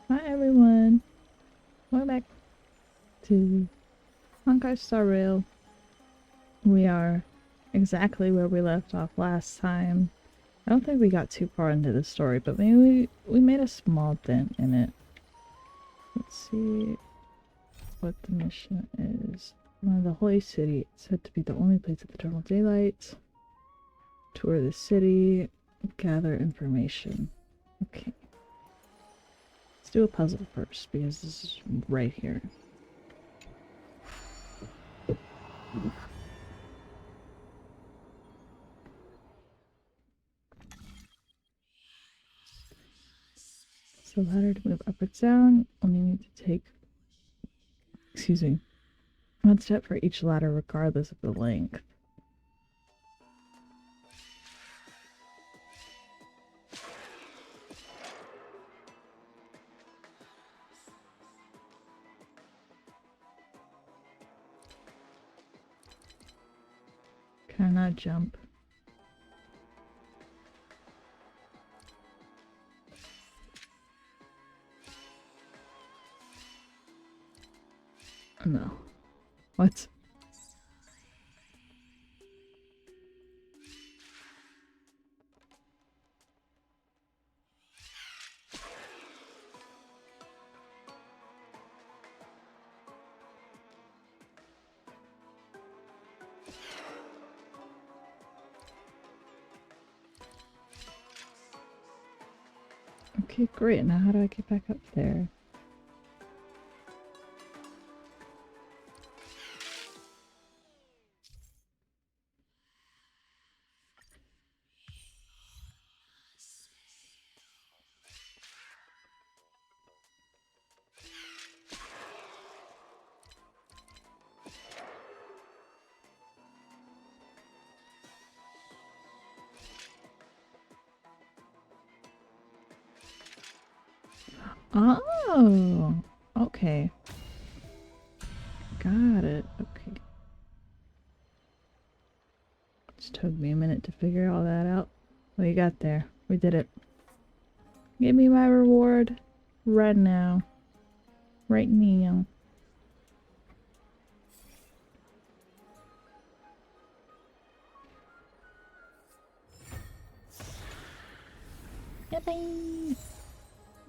Hi everyone, welcome back to Honkai Star Rail. We are exactly where we left off last time. I don't think we got too far into the story, but maybe we made a small dent in it. Let's see what the mission is. The Holy City. It's said to be the only place of eternal daylight. Tour the city, gather information. Okay. Let's do a puzzle first, because this is right here. So ladder to move up or down, only need to take, excuse me, one step for each ladder regardless of the length. Can I not jump? No. What? Okay, great. Now how do I get back up there? Oh, okay. Got it. Okay. Just took me a minute to figure all that out. We got there. We did it. Give me my reward right now. Right now. Yippee!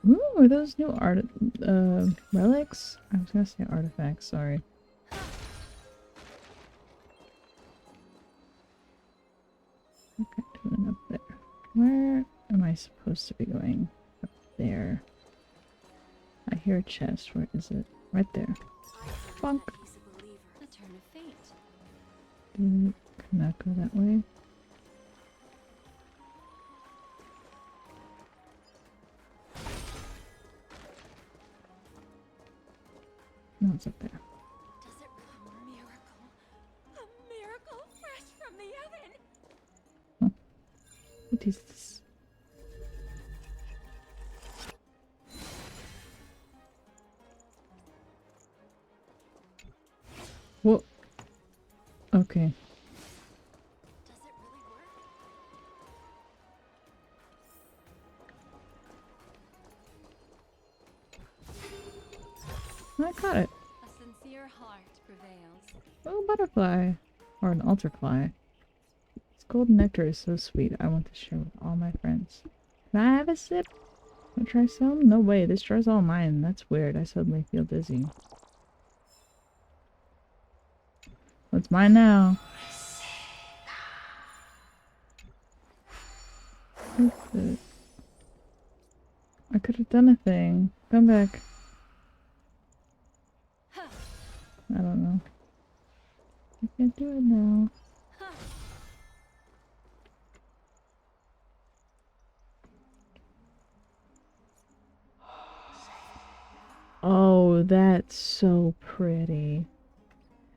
Ooh, are those new relics? I was gonna say artifacts, sorry. Okay, doing up there. Where am I supposed to be going? Up there. I hear a chest. Where is it? Right there. Bonk. Can that go that way? No, it's up there. Does it come a miracle? A miracle fresh from the oven! Huh. What is this? Whoa. Okay. Does it really work? I got it. A sincere your heart prevails. Oh, butterfly. Or an altarfly. This golden nectar is so sweet. I want to share with all my friends. Can I have a sip? Wanna try some? No way. This jar's all mine. That's weird. I suddenly feel dizzy. What's mine now? What's it? I could have done a thing. Come back. I don't know. I can't do it now. Oh, that's so pretty.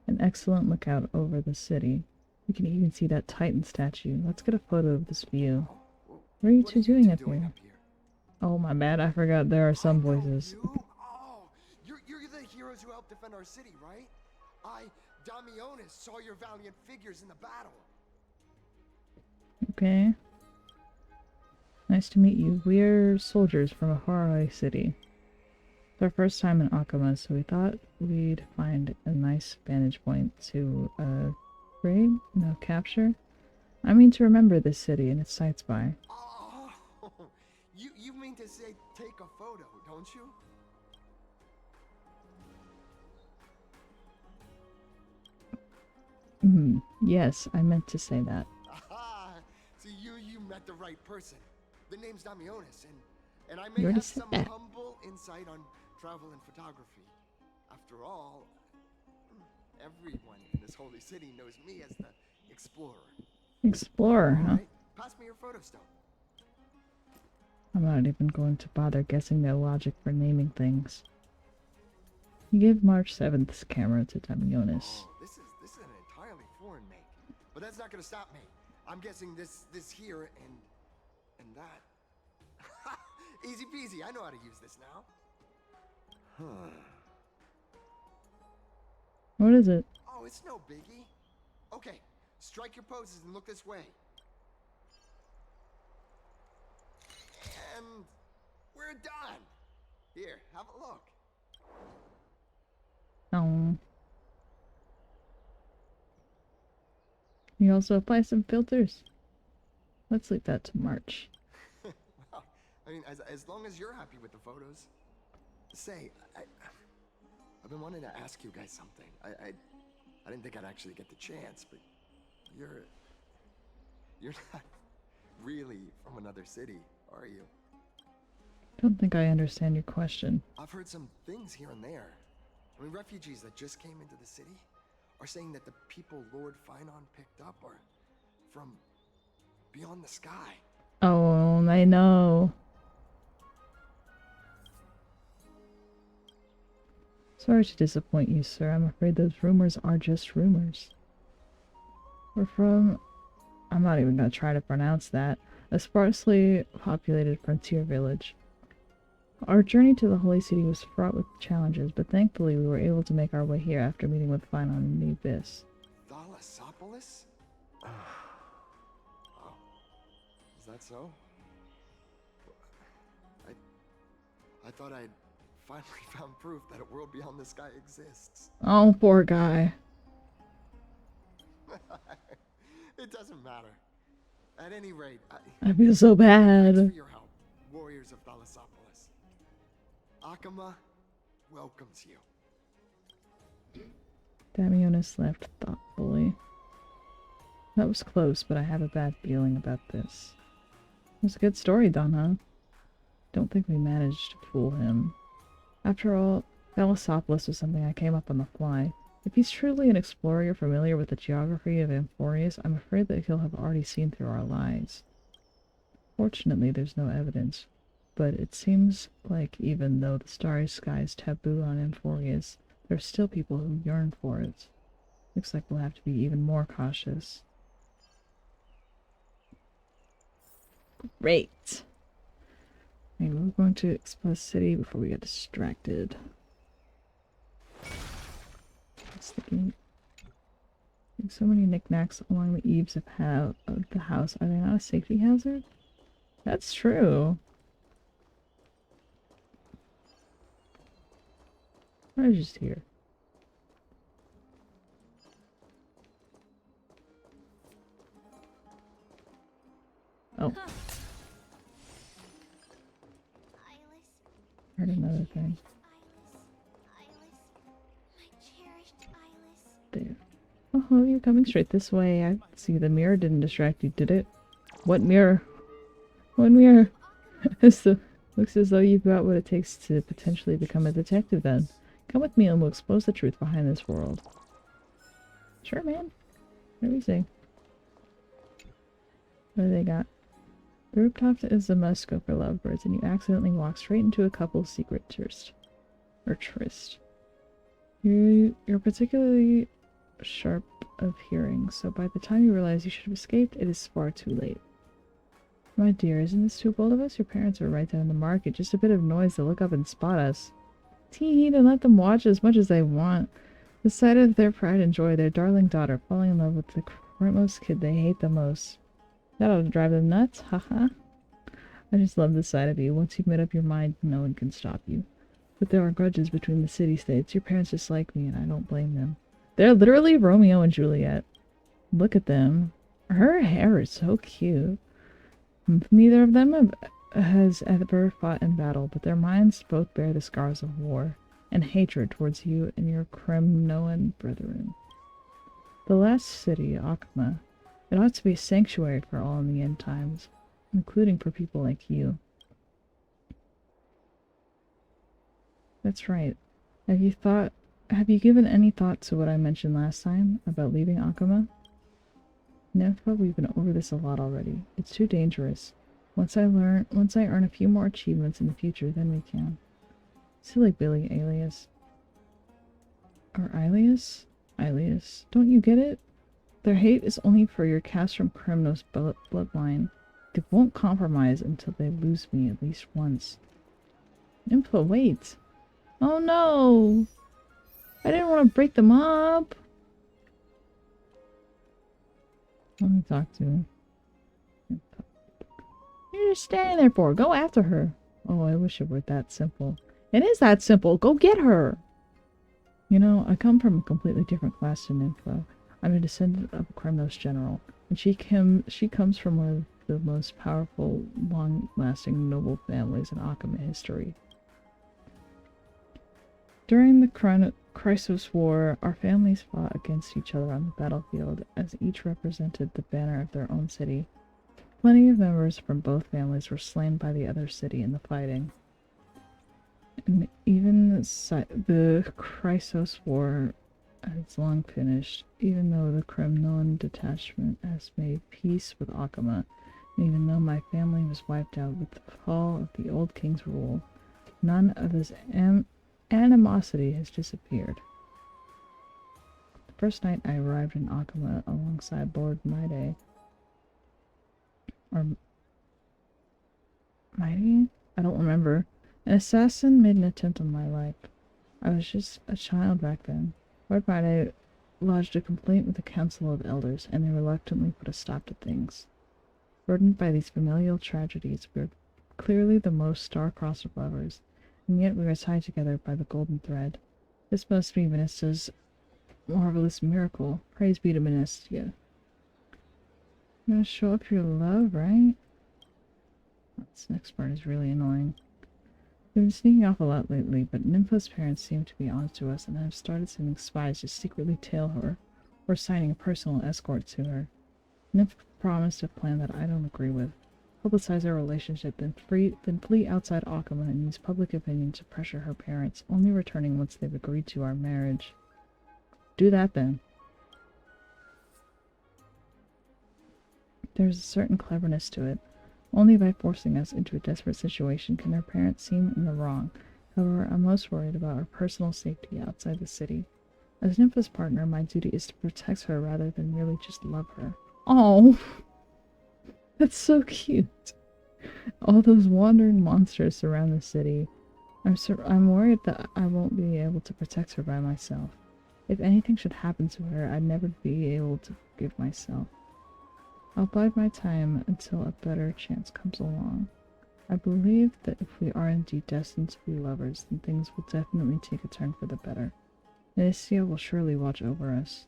An excellent lookout over the city. You can even see that Titan statue. Let's get a photo of this view. What are you two doing up here? Oh, my bad. I forgot there are some voices. Oh, you're the heroes who helped defend our city, right? Damionis, saw your valiant figures in the battle. Okay. Nice to meet you. We're soldiers from a faraway city. It's our first time in Akama, so we thought we'd find a nice vantage point to, raid? No, capture? I mean to remember this city and its sights by. Oh, you mean to say take a photo, don't you? Yes, I meant to say that. Aha! So you met the right person. The name's Damionis, and I You may already have said some that. humble insight on travel and photography. After all, everyone in this holy city knows me as the explorer. Explorer, huh? Alright, pass me your photo stone. I'm not even going to bother guessing their logic for naming things. You gave March 7th's camera to Damionis. Oh, this is an entirely foreign make. But that's not gonna stop me. I'm guessing this here and that. Easy peasy, I know how to use this now. Huh. What is it? Oh, it's no biggie. Okay, strike your poses and look this way. And we're done. Here, have a look. Oh. You also apply some filters. Let's leave that to March. Well, I mean, as long as you're happy with the photos. Say, I've been wanting to ask you guys something. I didn't think I'd actually get the chance, but you're not really from another city, are you? Don't think I understand your question. I've heard some things here and there. I mean, refugees that just came into the city are saying that the people Lord Finon picked up are from beyond the sky. Oh, I know. Sorry to disappoint you, sir. I'm afraid those rumors are just rumors. We're from... I'm not even gonna try to pronounce that. A sparsely populated frontier village. Our journey to the Holy City was fraught with challenges, but thankfully we were able to make our way here after meeting with Finon in the Abyss. Thalassopolis? Oh. Is that so? I thought I'd finally found proof that a world beyond the sky exists. Oh, poor guy. It doesn't matter. At any rate, I feel so thanks bad. for your help, warriors of Thalassopolis. Akama welcomes you. Damionis left thoughtfully. That was close, but I have a bad feeling about this. It was a good story, Donna. Don't think we managed to fool him. After all, Thalassopolis was something I came up on the fly. If he's truly an explorer you're familiar with the geography of Amphoreus, I'm afraid that he'll have already seen through our lies. Fortunately, there's no evidence, but it seems like even though the starry sky is taboo on Amphoreus, there are still people who yearn for it. Looks like we'll have to be even more cautious. Great! Maybe we're going to explore the city before we get distracted. Sticking so many knickknacks along the eaves of the house. Are they not a safety hazard? That's true. I was just here. Oh, Eyeless, heard another thing. Eyeless, my cherished Eyeless. There. Oh, you're coming straight this way. I see the mirror didn't distract you, did it? What mirror? What mirror? So, looks as though you've got what it takes to potentially become a detective then. Come with me and we'll expose the truth behind this world. Sure, man. What are we saying? What do they got? The rooftop is a must-go for lovebirds, and you accidentally walk straight into a couple's secret tryst. Or tryst. You're particularly sharp of hearing, so by the time you realize you should have escaped, it is far too late. My dear, isn't this too bold of us? Your parents are right there in the market. Just a bit of noise to look up and spot us. Tee, and let them watch as much as they want. The sight of their pride and joy, their darling daughter falling in love with the rightmost kid they hate the most. That ought to drive them nuts, haha. I just love the sight of you. Once you've made up your mind, no one can stop you. But there are grudges between the city-states. Your parents dislike me, and I don't blame them. They're literally Romeo and Juliet. Look at them. Her hair is so cute. Neither of them has ever fought in battle, but their minds both bear the scars of war and hatred towards you and your Kremnoan brethren. The last city, Akma, it ought to be a sanctuary for all in the end times, including for people like you. That's right. Have you given any thought to what I mentioned last time about leaving Akama? Nympha, we've been over this a lot already. It's too dangerous. Once I earn a few more achievements in the future, then we can. Silly Billy, Alias. Or Ilias? Ilias. Don't you get it? Their hate is only for your Castrum Kremnos bloodline. They won't compromise until they lose me at least once. Nympha, wait! Oh no! I didn't want to break them up! Let me talk to him. You're just standing there for. Go after her. Oh, I wish it were that simple. It is that simple. Go get her! You know, I come from a completely different class than Nympho. I'm a descendant of a Kremnos general, and she comes from one of the most powerful, long-lasting noble families in Akama history. During the Chrysos War, our families fought against each other on the battlefield, as each represented the banner of their own city. Plenty of members from both families were slain by the other city in the fighting. And even the Chrysos War has long finished, even though the Kremnon detachment has made peace with Akama, and even though my family was wiped out with the fall of the old king's rule, none of his animosity has disappeared. The first night I arrived in Akama alongside Lord Maide, or Mighty? I don't remember. An assassin made an attempt on my life. I was just a child back then. Lord Maide lodged a complaint with the Council of Elders, and they reluctantly put a stop to things. Burdened by these familial tragedies, we were clearly the most star-crossed of lovers, and yet we were tied together by the golden thread. This must be Minista's marvelous miracle. Praise be to Ministia. You're gonna show up your love, right? This next part is really annoying. We've been sneaking off a lot lately, but Nympho's parents seem to be onto us and have started sending spies to secretly tail her, or assigning a personal escort to her. Nymph promised a plan that I don't agree with. Publicize our relationship, then flee outside Akama and use public opinion to pressure her parents, only returning once they've agreed to our marriage. Do that then. There's a certain cleverness to it. Only by forcing us into a desperate situation can our parents seem in the wrong. However, I'm most worried about our personal safety outside the city. As Nympha's partner, my duty is to protect her rather than merely just love her. Oh, that's so cute. All those wandering monsters surround the city. I'm worried that I won't be able to protect her by myself. If anything should happen to her, I'd never be able to forgive myself. I'll bide my time until a better chance comes along. I believe that if we are indeed destined to be lovers, then things will definitely take a turn for the better. Nistia will surely watch over us.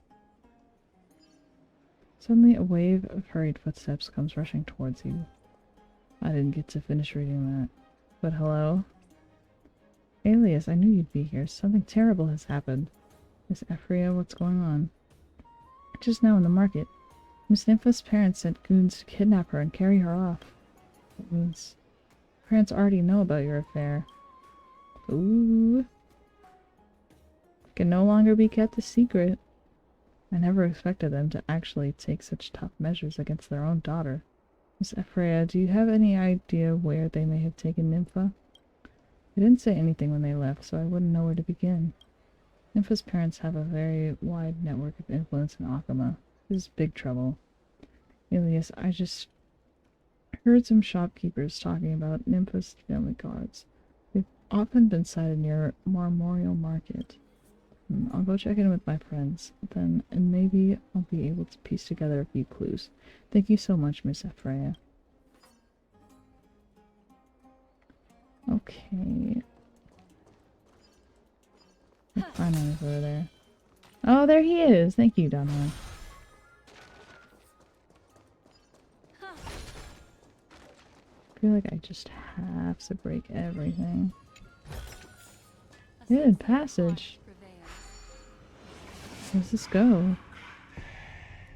Suddenly a wave of hurried footsteps comes rushing towards you. I didn't get to finish reading that. But hello? Alias, I knew you'd be here. Something terrible has happened. Miss Amphoreus, what's going on? Just now in the market, Miss Nympha's parents sent goons to kidnap her and carry her off. That means parents already know about your affair. Ooh. Can no longer be kept a secret. I never expected them to actually take such tough measures against their own daughter. Miss Amphoreus, do you have any idea where they may have taken Nympha? They didn't say anything when they left, so I wouldn't know where to begin. Nympha's parents have a very wide network of influence in Akama. This is big trouble. Alias, I just heard some shopkeepers talking about Nympha's family gods. They've often been sighted near Memorial Market. I'll go check in with my friends, then, and maybe I'll be able to piece together a few clues. Thank you so much, Miss Amphoreus. Okay. Finally over there. Oh, there he is! Thank you, Donald. I feel like I just have to break everything. Hidden passage. Where does this go?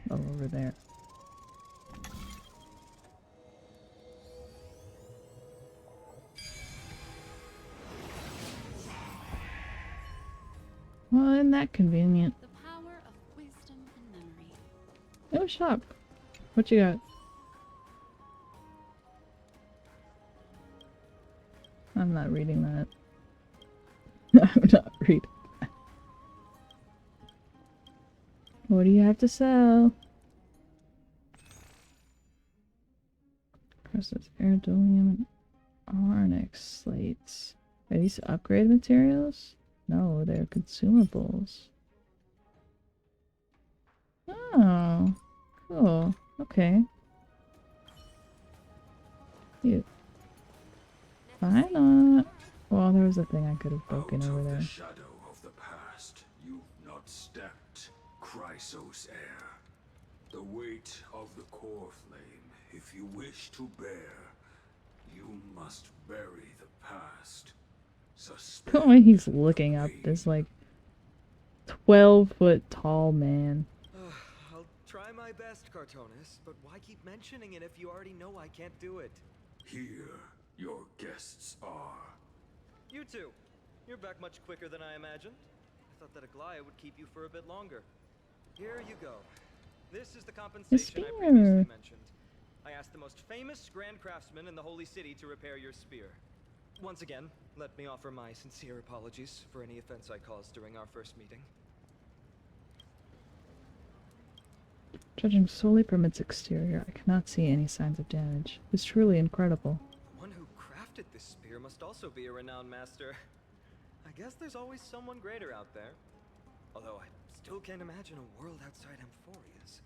Oh, over there. Well, isn't that convenient? The power of wisdom and memory. Oh, shop. What you got? I'm not reading that. I'm not reading that. What do you have to sell? Crusted iridium and onyx slates. Are these upgrade materials? No, they're consumables. Oh, cool. Okay. Cute. Why not? Well, there was a thing I could have broken over there. Out of the shadow of the past, you've not stepped, Chrysos heir. The weight of the core flame, if you wish to bear, you must bury the past. The way he's looking up this, like, 12-foot tall man. I'll try my best, Cartonis, but why keep mentioning it if you already know I can't do it? Here, your guests are. You two. You're back much quicker than I imagined. I thought that Aglaya would keep you for a bit longer. Here you go. This is the compensation I previously mentioned. I asked the most famous grand craftsman in the Holy City to repair your spear. Once again, let me offer my sincere apologies for any offense I caused during our first meeting. Judging solely from its exterior, I cannot see any signs of damage. It's truly incredible. The one who crafted this spear must also be a renowned master. I guess there's always someone greater out there. Although I still can't imagine a world outside Amphoreus.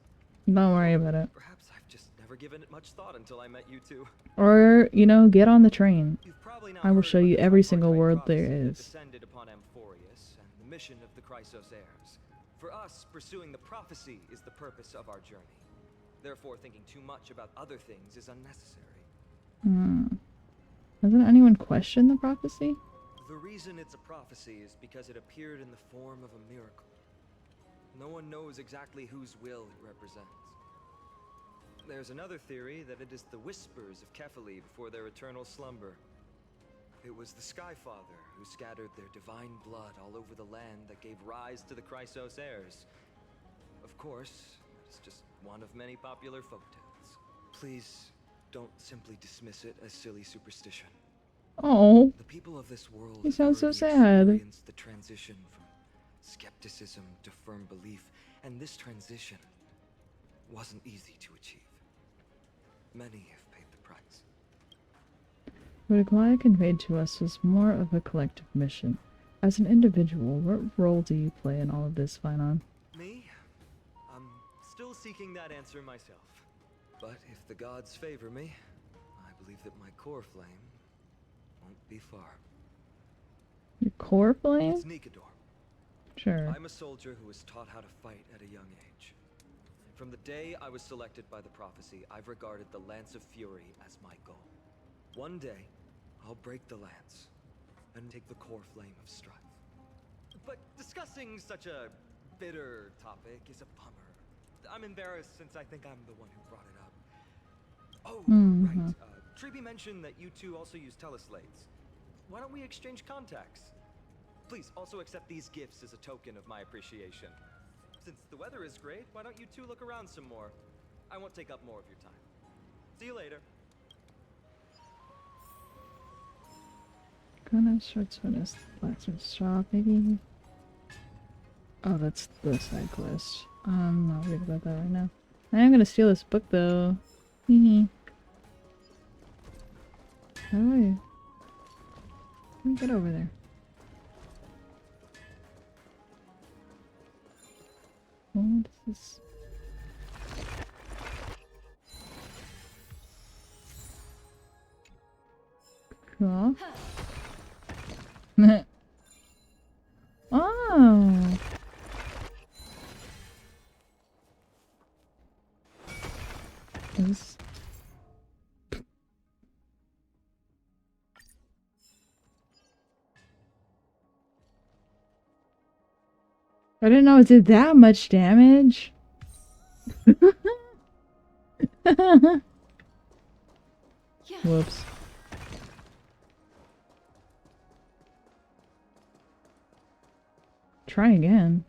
Don't worry about it. Perhaps I've just never given it much thought until I met you two. Or, you know, get on the train. You've probably now I will heard show about you the every tripartite single world there prophecy that is. descended upon Amphoreus and the mission of the Chrysos heirs. For us, pursuing the prophecy is the purpose of our journey. Therefore, thinking too much about other things is unnecessary. Hasn't anyone questioned the prophecy? The reason it's a prophecy is because it appeared in the form of a miracle. No one knows exactly whose will it represents. There's another theory that it is the whispers of Kephali before their eternal slumber. It was the Skyfather who scattered their divine blood all over the land that gave rise to the Chrysos heirs. Of course, it's just one of many popular folktales. Please don't simply dismiss it as silly superstition. Oh, The people of this world you have sound so already sad. experienced the transition from skepticism to firm belief, and this transition wasn't easy to achieve. Many have paid the price. what Aglaya conveyed to us was more of a collective mission. As an individual, what role do you play in all of this, Finon? Me? I'm still seeking that answer myself. But if the gods favor me, I believe that my core flame won't be far. Your core flame? It's Nikador. Sure. I'm a soldier who was taught how to fight at a young age. From the day I was selected by the prophecy, I've regarded the Lance of Fury as my goal. One day, I'll break the lance and take the core flame of strife. But discussing such a bitter topic is a bummer. I'm embarrassed since I think I'm the one who brought it up. Oh, right. Treby mentioned that you two also use teleslates. Why don't we exchange contacts? Please also accept these gifts as a token of my appreciation. Since the weather is great, why don't you two look around some more? I won't take up more of your time. See you later. Gonna short swiftness, blacksmith straw, maybe. Oh, that's the side quest. I'm not worried about that right now. I am gonna steal this book though. Hee. How do I get over there? What is this? Cool. Oh. This. I didn't know it did that much damage. Whoops. Try again.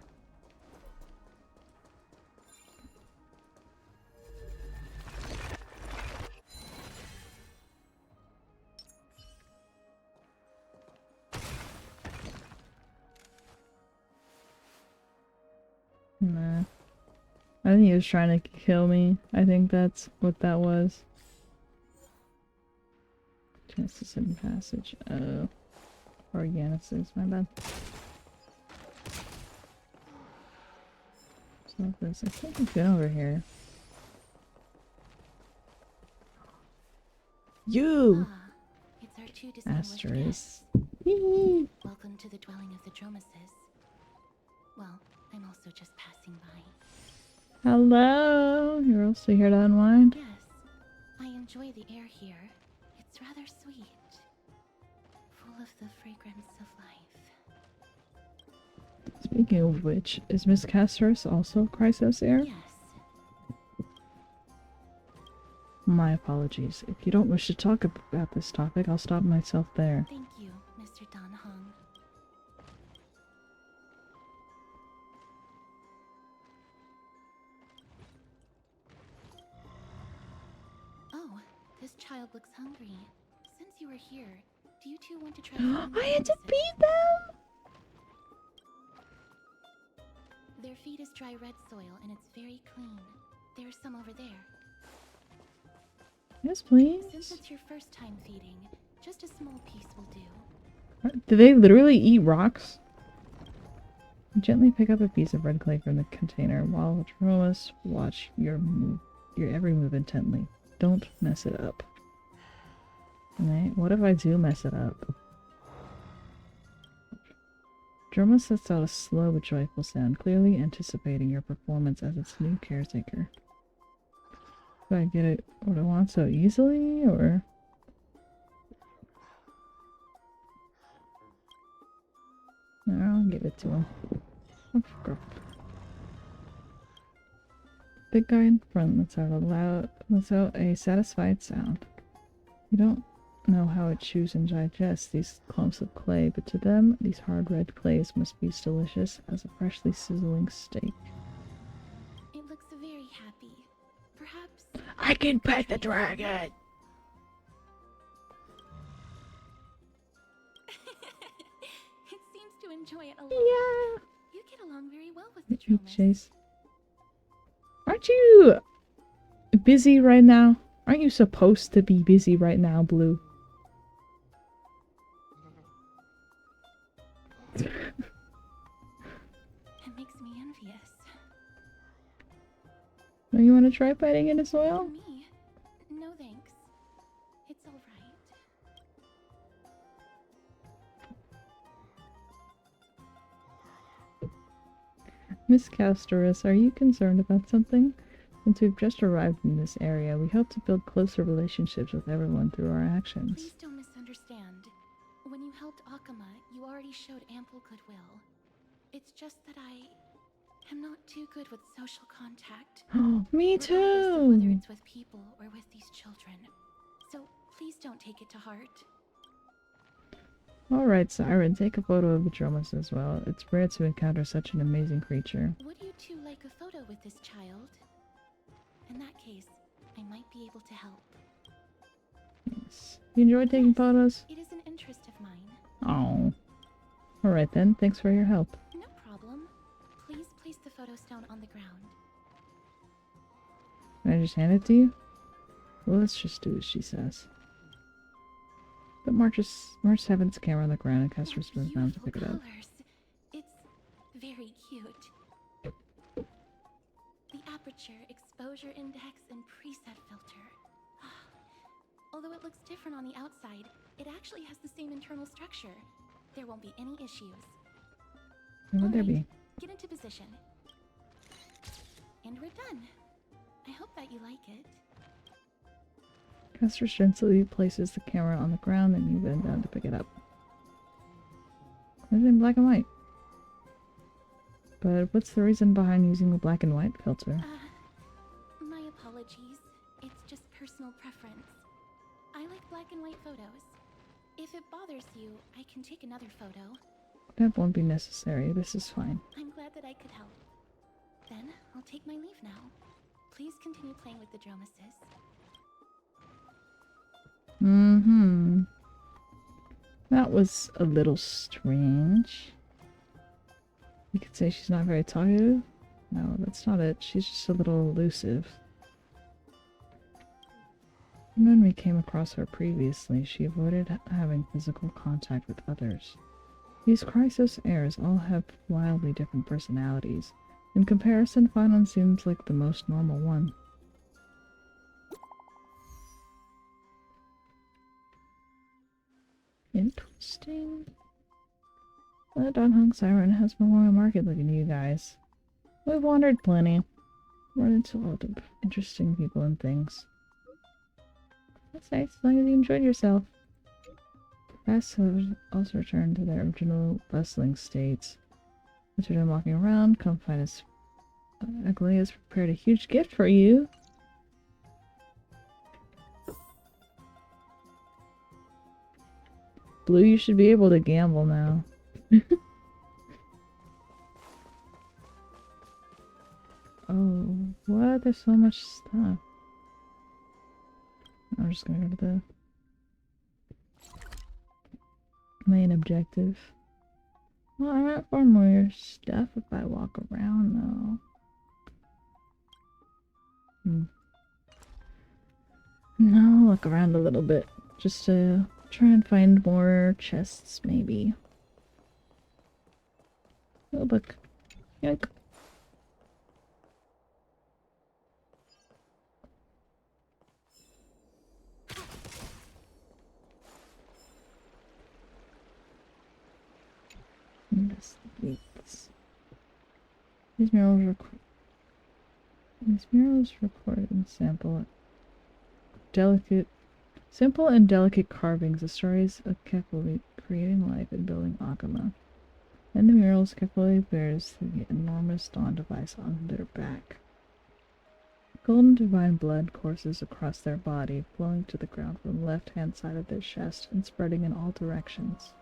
Nah. I think he was trying to kill me. I think that's what that was. Genesis hidden passage. Oh. Or Genesis, my bad. So this, I think we've been over here. You! Ah, it's our two distinguished Asteris. guests. Welcome to the dwelling of the Dromeses. Well, I'm also just passing by. Hello! You're also here to unwind? Yes, I enjoy the air here. It's rather sweet. Full of the fragrance of life. Speaking of which, is Miss Castros also Chrysos heir? Yes. My apologies. If you don't wish to talk about this topic, I'll stop myself there. Thank you, Mr. Dan Hong. Oh, this child looks hungry. Since you are here, do you two want to try? I had to feed them! Their feed is dry red soil and it's very clean. There's some over there. Yes, please. Since it's your first time feeding, just a small piece will do. Do they literally eat rocks? Gently pick up a piece of red clay from the container while Dromas watch your every move intently. Don't mess it up. Alright, what if I do mess it up? Dromas sets out a slow but joyful sound, clearly anticipating your performance as its new caretaker. Do I get it what I want so easily, or...? No, I'll give it to him. Oh, girl. Big guy in front lets out a satisfied sound. You don't know how it chews and digests these clumps of clay, but to them, these hard red clays must be as delicious as a freshly sizzling steak. It looks very happy. Perhaps I can pet the dragon! it seems to enjoy it a lot. Yeah! You get along very well with the You Dromes. Chase. Aren't you busy right now? Aren't you supposed to be busy right now, Blue? It makes me envious. Oh, you want to try fighting it as well? Me? No thanks. It's all right. Miss Castoris, are you concerned about something? Since we've just arrived in this area, we hope to build closer relationships with everyone through our actions. Please don't misunderstand. When you helped Akama, you already showed ample goodwill. It's just that I am not too good with social contact. Me Regardless of whether too! it's with people or with these children. So please don't take it to heart. Alright, Cyren, take a photo of the Dromus as well. It's rare to encounter such an amazing creature. Would you two like a photo with this child? In that case, I might be able to help. Yes. You enjoy taking Yes, photos? It is an interest of mine. Oh. Alright then, thanks for your help. No problem. Please place the photo stone on the ground. Can I just hand it to you? Well, let's just do as she says. But March Heaven's camera on the ground and Castor What spins down to pick it up. colors. It's very cute. The aperture, exposure index, and preset filter. Although it looks different on the outside, it actually has the same internal structure. There won't be any issues. Where would there Alright, be? get into position. And we're done. I hope that you like it. Castor gently places the camera on the ground and you bend down to pick it up. It's in black and white. But what's the reason behind using the black and white filter? My apologies. It's just personal preference. I like black and white photos. If it bothers you, I can take another photo. That won't be necessary. This is fine. I'm glad that I could help. Then, I'll take my leave now. Please continue playing with the Dromuses. Mm-hmm. That was a little strange. You could say she's not very talkative. No, that's not it. She's just a little elusive. When we came across her previously, she avoided having physical contact with others. These Chrysos heirs all have wildly different personalities. In comparison, Phanon seems like the most normal one. Interesting. The Donhung Cyren has Memorial Market looking to you guys. We've wandered plenty. Run into a lot of interesting people and things. That's nice, as long as you enjoyed yourself. Past have also returned to their original bustling states. Once you're done walking around, come find us. Ugly has prepared a huge gift for you. Blue, you should be able to gamble now. Oh, what? There's so much stuff. I'm just gonna go to the main objective. Well, I might find more stuff if I walk around, though. No, I'll look around a little bit. Just to try and find more chests, maybe. Oh, look. Yoink. Investigates. These murals recorded in simple and delicate carvings, the stories of Kefali creating life and building Akama. In the murals, Kefali bears the enormous dawn device on their back. Golden divine blood courses across their body, flowing to the ground from the left-hand side of their chest and spreading in all directions.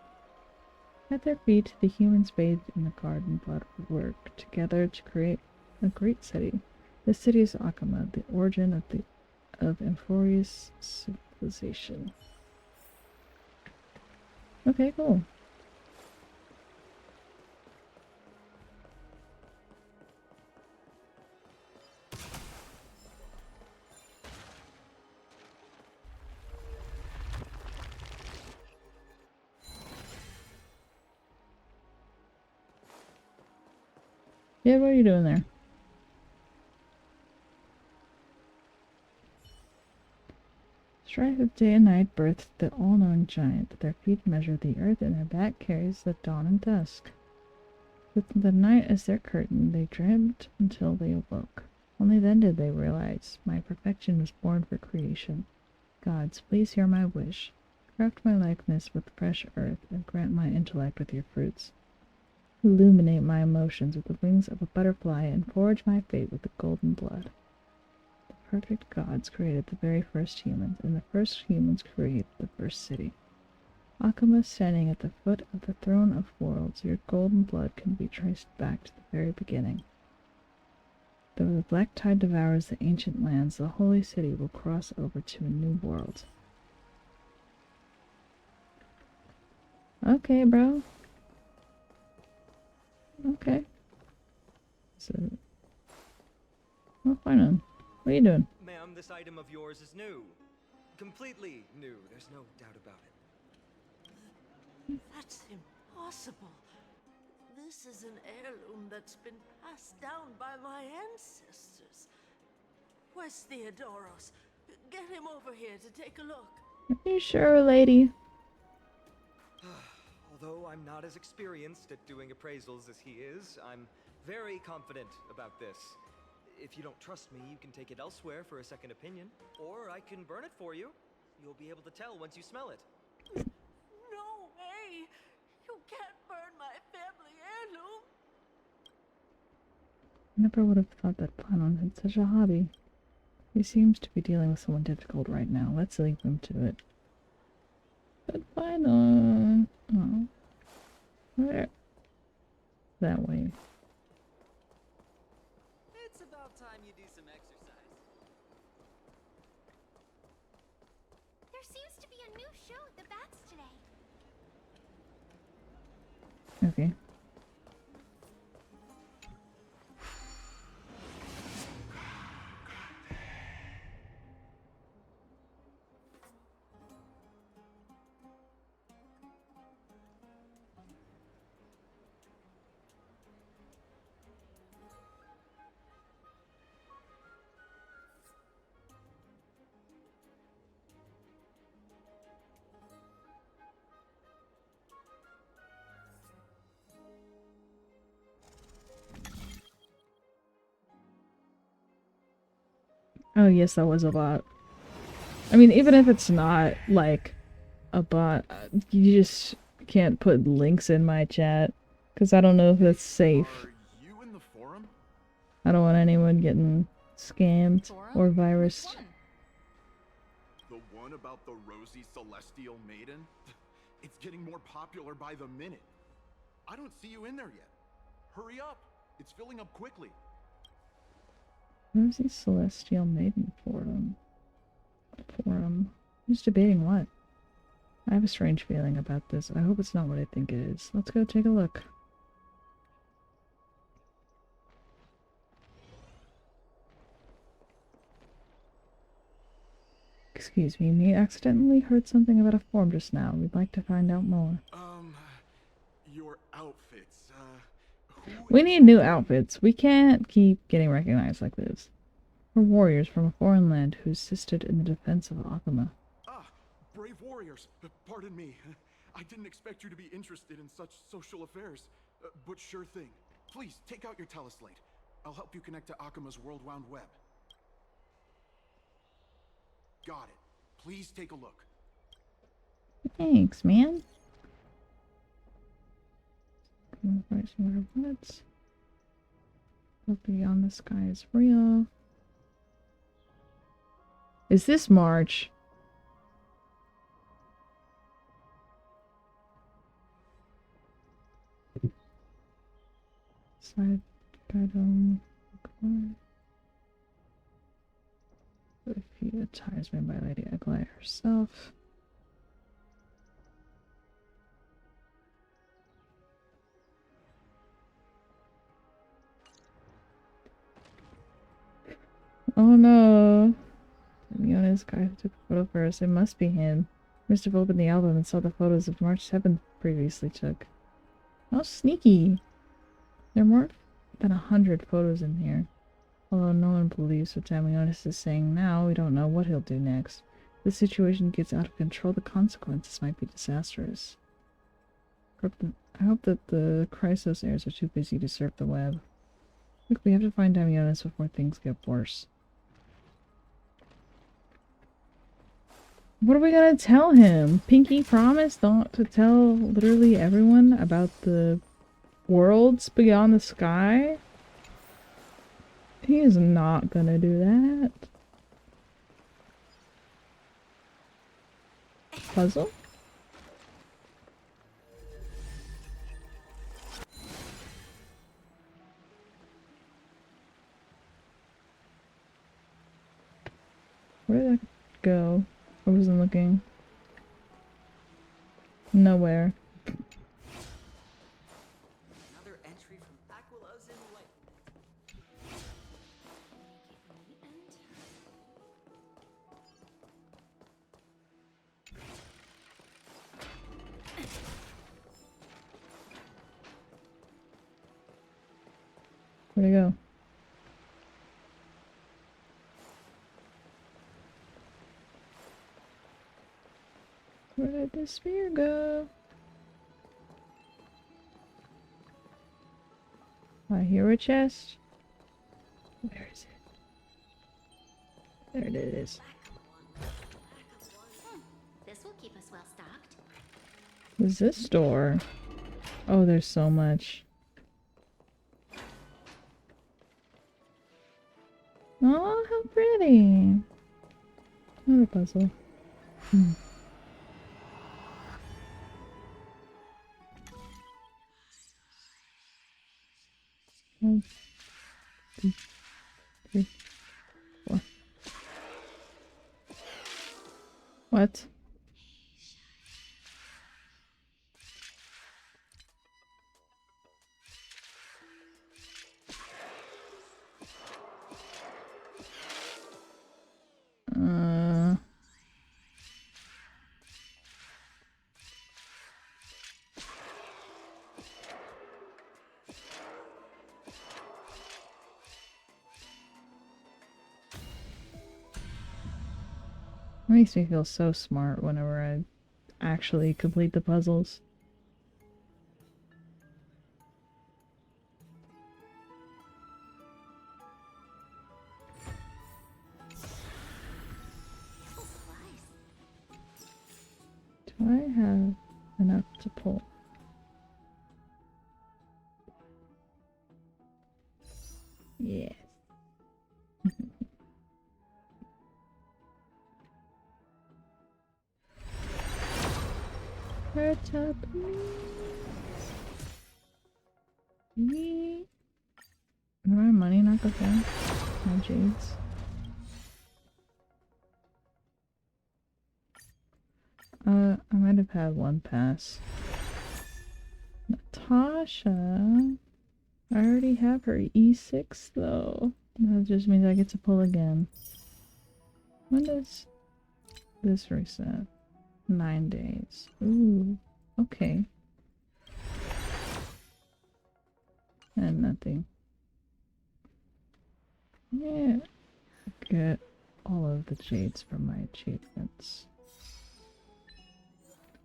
At their feet, the humans bathed in the garden blood work together to create a great city. This city is Akama, the origin of Amphoreus civilization. Okay, cool. Yeah, what are you doing there? Strife of day and night birthed the all-knowing giant. Their feet measure the earth and their back carries the dawn and dusk. With the night as their curtain, they dreamt until they awoke. Only then did they realize my perfection was born for creation. Gods, please hear my wish. Craft my likeness with fresh earth, and grant my intellect with your fruits. Illuminate my emotions with the wings of a butterfly, and forge my fate with the golden blood. The perfect gods created the very first humans, and the first humans created the first city. Akuma, standing at the foot of the throne of worlds, your golden blood can be traced back to the very beginning. Though the black tide devours the ancient lands, the holy city will cross over to a new world. Okay, bro. Okay. So, well, fine on. What are you doing? Ma'am, this item of yours is new. Completely new, there's no doubt about it. That's impossible. This is an heirloom that's been passed down by my ancestors. Where's Theodoros? Get him over here to take a look. Are you sure, lady? Although I'm not as experienced at doing appraisals as he is, I'm very confident about this. If you don't trust me, you can take it elsewhere for a second opinion. Or I can burn it for you. You'll be able to tell once you smell it. No way! You can't burn my family heirloom! I never would have thought that Planon had such a hobby. He seems to be dealing with someone difficult right now. Let's leave him to it. But Planon... Oh. Where? That way. It's about time you do some exercise. There seems to be a new show at the Bats today. Okay. Oh yes, that was a bot. I mean, even if it's not, like, a bot, you just can't put links in my chat. Because I don't know if that's safe. Are you in the forum? I don't want anyone getting scammed or virused. Which one? The one about the rosy celestial maiden? It's getting more popular by the minute. I don't see you in there yet. Hurry up. It's filling up quickly. Where's the Celestial Maiden forum? Who's debating what? I have a strange feeling about this. I hope it's not what I think it is. Let's go take a look. Excuse me, we accidentally heard something about a forum just now. We'd like to find out more. Your outfits, We need new outfits. We can't keep getting recognized like this. We're warriors from a foreign land who assisted in the defense of Akuma. Ah, brave warriors. Pardon me. I didn't expect you to be interested in such social affairs. But sure thing. Please, take out your teleslate. I'll help you connect to Akuma's world-wound web. Got it. Please take a look. Thanks, man. What? Look beyond the sky is real. Is this March? Side guide the few attires made by Lady Aglaia herself. Oh no. Leona's guy who took the photo first. It must be him. Must have opened the album and saw the photos of March 7th previously took. How sneaky. There are more than 100 photos in here. Although no one believes what Damianis is saying now, we don't know what he'll do next. If the situation gets out of control, the consequences might be disastrous. I hope that the Chrysos heirs are too busy to surf the web. Look, we have to find Damionis before things get worse. What are we gonna tell him? Pinky promised not to tell literally everyone about the worlds beyond the sky? He is not gonna do that. Puzzle? Where did that go? I wasn't looking. Nowhere. Another entry from Aquila's in Light. Where'd it go? Where did the spear go? I hear a chest. Where is it? There it is. This will keep us well stocked. What's this door? Oh, there's so much. Oh, how pretty. Another puzzle. One, two, three, four. What? Makes me feel so smart whenever I actually complete the puzzles. Do I have enough to pull? Yes. Hurt up me. Did my money not go down? My jades. I might have had one pass. Natasha. I already have her E6 though. That just means I get to pull again. When does this reset? 9 days. Ooh. Okay. And nothing. Yeah. Get all of the jades from my achievements.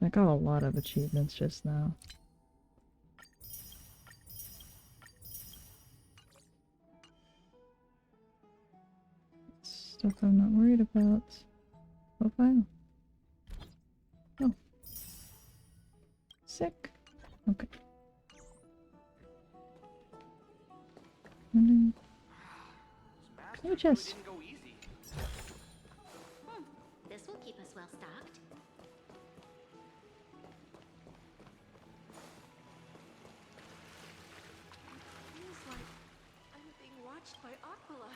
I got a lot of achievements just now. Stuff I'm not worried about. Profile. Oh. Sick. Okay. And then... no chest. This will keep us well stocked. Feels like I'm being watched by Aquila.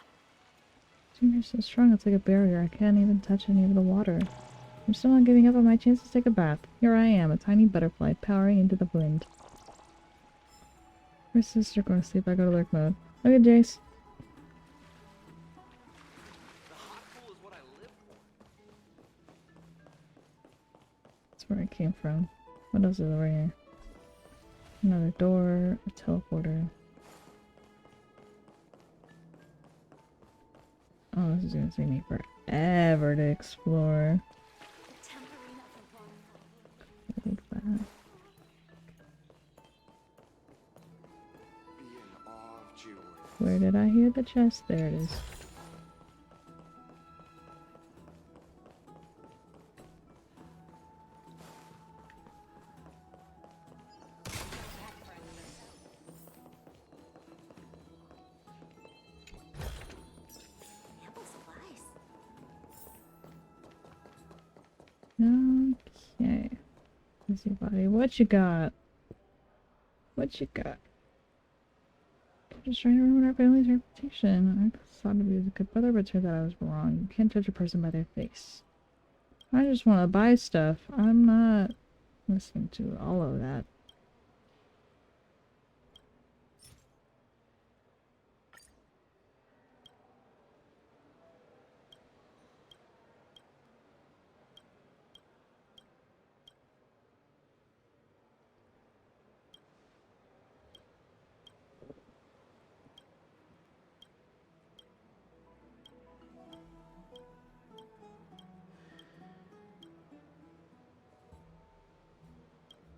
Junior's so strong, it's like a barrier. I can't even touch any of the water. I'm still not giving up on my chance to take a bath. Here I am, a tiny butterfly, powering into the wind. My sister going to sleep, I go to lurk mode. Okay, Jace. The hot pool is what I live for. That's where I came from. What else is over here? Another door, a teleporter. Oh, this is gonna take me forever to explore. Like that. Be in awe of jewelry. Where Did I hear the chest? There it is. Ample supplies. Okay. Busy body. What you got? What you got? Just trying to ruin our family's reputation. I thought he was a good brother, but turned out I was wrong. You can't judge a person by their face. I just want to buy stuff. I'm not listening to all of that.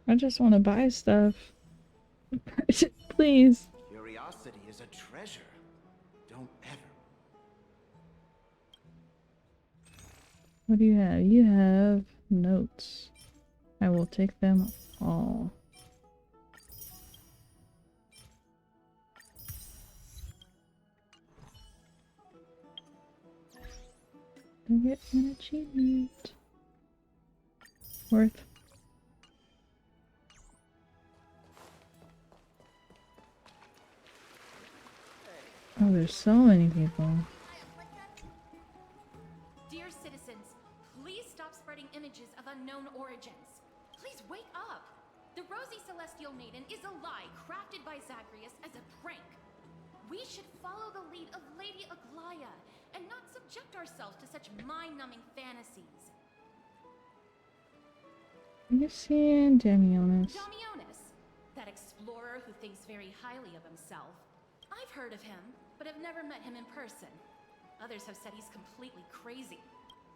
I just want to buy stuff. Please. Curiosity is a treasure. Don't ever. What do you have? You have notes. I will take them all. I get an achievement. Worth. Oh, there's so many people. Dear citizens, please stop spreading images of unknown origins. Please wake up. The Rosy Celestial Maiden is a lie crafted by Zagreus as a prank. We should follow the lead of Lady Aglaya and not subject ourselves to such mind-numbing fantasies. You seeing Damionis? Damionis, that explorer who thinks very highly of himself. I've heard of him, but have never met him in person. Others have said he's completely crazy.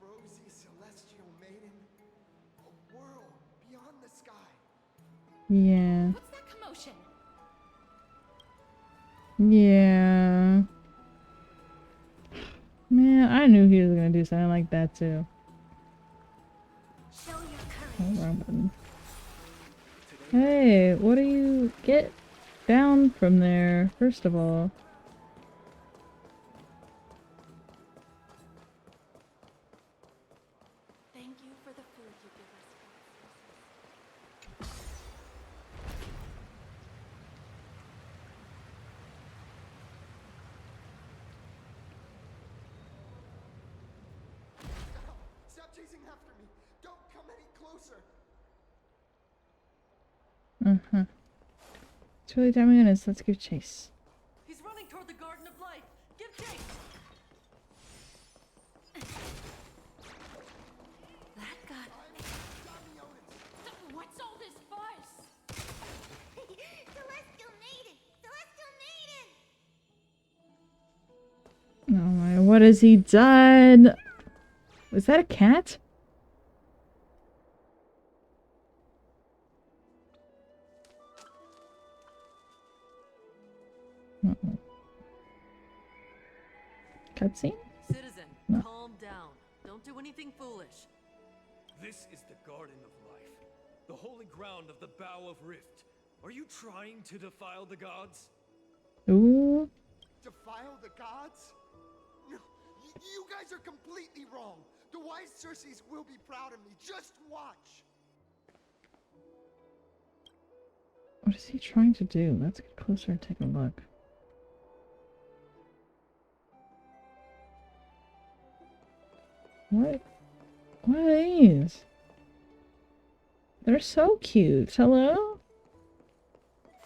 Rosy Celestial Maiden, a world beyond the sky. Yeah. What's that commotion? Yeah. Man, I knew he was gonna do something like that too. Show your Oh, courage. wrong button. Hey, what do you get down from there, first of all? Thank you for the food you give us. Stop chasing after me. Don't come any closer. Uh-huh. It's really Damionis. Let's give chase. He's running toward the Garden of Life. Give chase. That got. What's all this fuss? Celestial Maiden! Celestial Maiden! Oh my, what has he done? Was that a cat? Uh-oh. Cutscene? Citizen, No. calm down. Don't do anything foolish. This is the Garden of Life, the holy ground of the Bow of Rift. Are you trying to defile the gods? Ooh. Defile the gods? No, you guys are completely wrong. The wise Circes will be proud of me. Just watch. What is he trying to do? Let's get closer and take a look. What? What are these? They're so cute. Hello?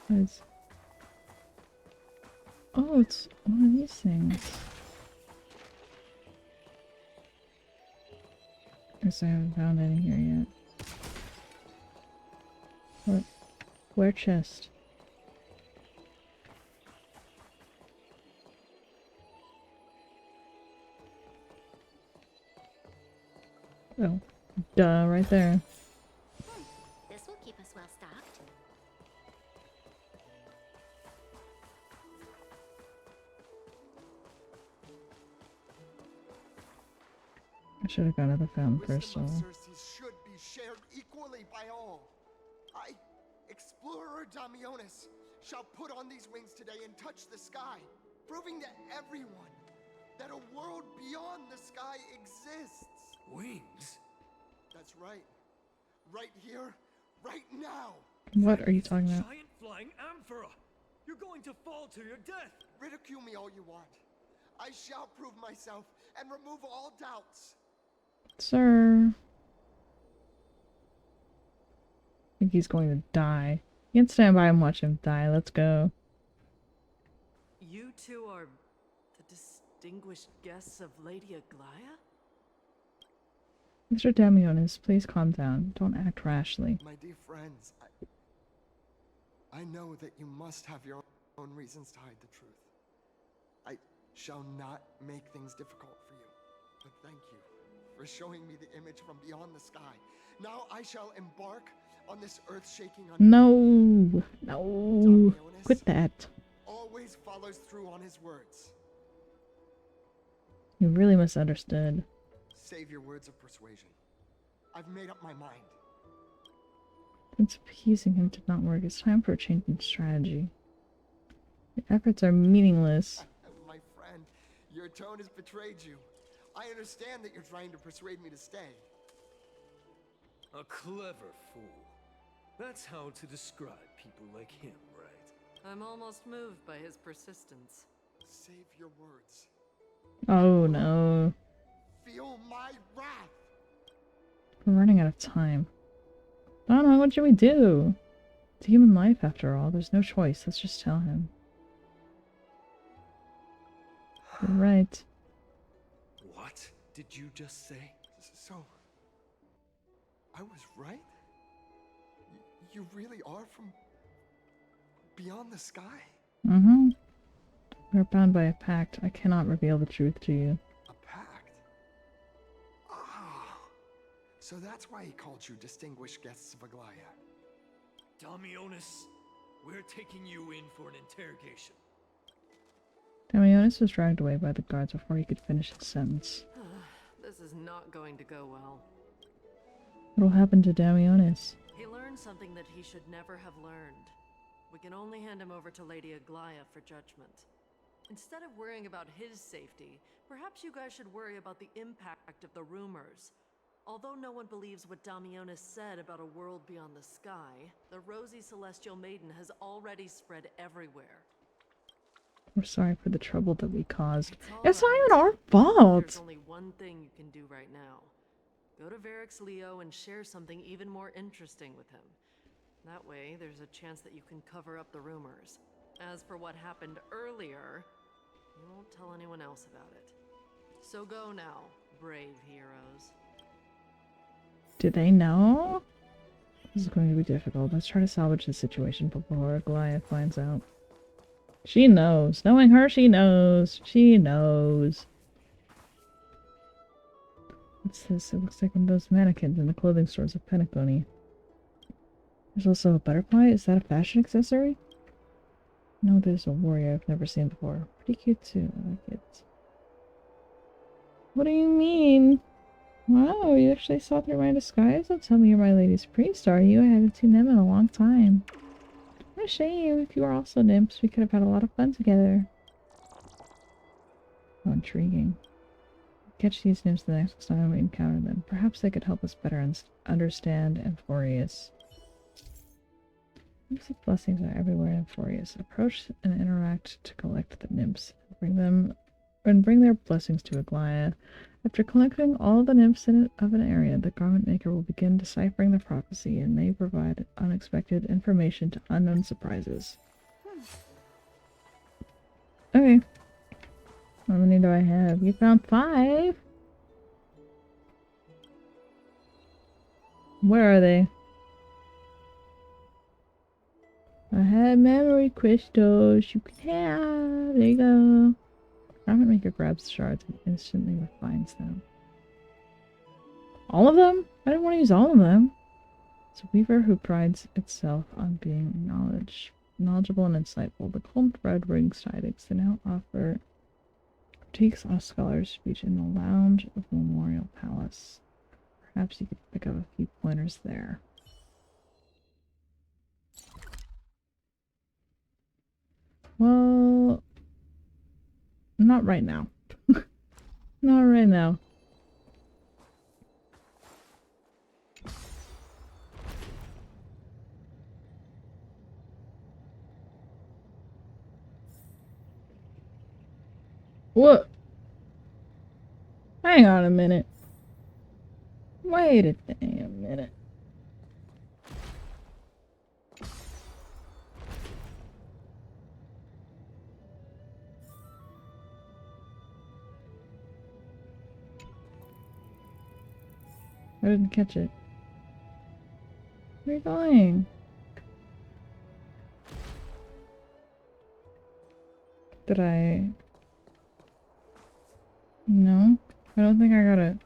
What is... Oh, it's one of these things. Guess I haven't found any here yet. What? Where chest? Oh, duh, right there. This will keep us well stocked. I should have gone to the fountain first Wisdom of of all. Circe should be shared equally by all. I, explorer Damionis, shall put on these wings today and touch the sky, proving to everyone that a world beyond the sky exists. Wings? That's right. Right here, right now. What are you It's a talking about? giant flying amphora! You're going to fall to your death! Ridicule me all you want. I shall prove myself and remove all doubts. Sir. I think he's going to die. You can stand by and watch him die. Let's go. You two are the distinguished guests of Lady Aglaya? Mr. Damionis, please calm down. Don't act rashly. My dear friends, I know that you must have your own reasons to hide the truth. I shall not make things difficult for you. But thank you for showing me the image from beyond the sky. Now I shall embark on this earth-shaking No! No! Quit that. always follows through on his words. You really misunderstood. Save your words of persuasion. I've made up my mind. Since appeasing him did not work, it's time for a change in strategy. Your efforts are meaningless. My friend, your tone has betrayed you. I understand that you're trying to persuade me to stay. A clever fool. That's how to describe people like him, right? I'm almost moved by his persistence. Save your words. Oh no. Feel my wrath. We're running out of time. Donna, what should we do? It's a human life after all. There's no choice. Let's just tell him. You're right. What did you just say? So, I was right? You really are from beyond the sky? Mm-hmm. We're bound by a pact. I cannot reveal the truth to you. A pact? Ah, so that's why he called you distinguished guests of Aglaya. Damionis, we're taking you in for an interrogation. Damionis was dragged away by the guards before he could finish his sentence. This is not going to go well. What will happen to Damionis? He learned something that he should never have learned. We can only hand him over to Lady Aglaya for judgment. Instead of worrying about his safety, perhaps you guys should worry about the impact of the rumors. Although no one believes what Damionis said about a world beyond the sky, the rosy celestial maiden has already spread everywhere. We're sorry for the trouble that we caused. It's It's not all even our There's fault! only one thing you can do right now. Go to Varric's Leo and share something even more interesting with him. That way, there's a chance that you can cover up the rumors. As for what happened earlier, you won't tell anyone else about it. So go now, brave heroes. Do they know? This is going to be difficult. Let's try to salvage the situation before Goliath finds out. She knows. Knowing her, she knows. She knows. What's this? It looks like one of those mannequins in the clothing stores of Pentaconi. There's also a butterfly. Is that a fashion accessory? No, there's a warrior I've never seen before. Pretty cute too. I like it. What do you mean? Wow, you actually saw through my disguise? Don't tell me you're my lady's priest, are you? I haven't seen them in a long time. What a shame. If you are also nymphs, we could have had a lot of fun together. How intriguing. Catch these nymphs the next time we encounter them. Perhaps they could help us better understand Amphoreus. Nymphs of blessings are everywhere in Amphoreus. Approach and interact to collect the nymphs. Bring their blessings to Aglaya. After collecting all the nymphs of an area, the garment maker will begin deciphering the prophecy and may provide unexpected information to unknown surprises. Okay. How many do I have? You found 5! Where are they? I had memory crystals. You can have. There you go. Garment maker grabs the shards and instantly refines them. All of them? I didn't want to use all of them. It's a weaver who prides itself on being knowledgeable and insightful. The cold thread brings tidings. They now offer Critiques on a scholar's speech in the lounge of the Memorial Palace. Perhaps you could pick up a few pointers there. Well, not right now. Not right now. What? Hang on a minute. Wait a damn minute. I didn't catch it. Where are you going? Did I... No? I don't think I got it.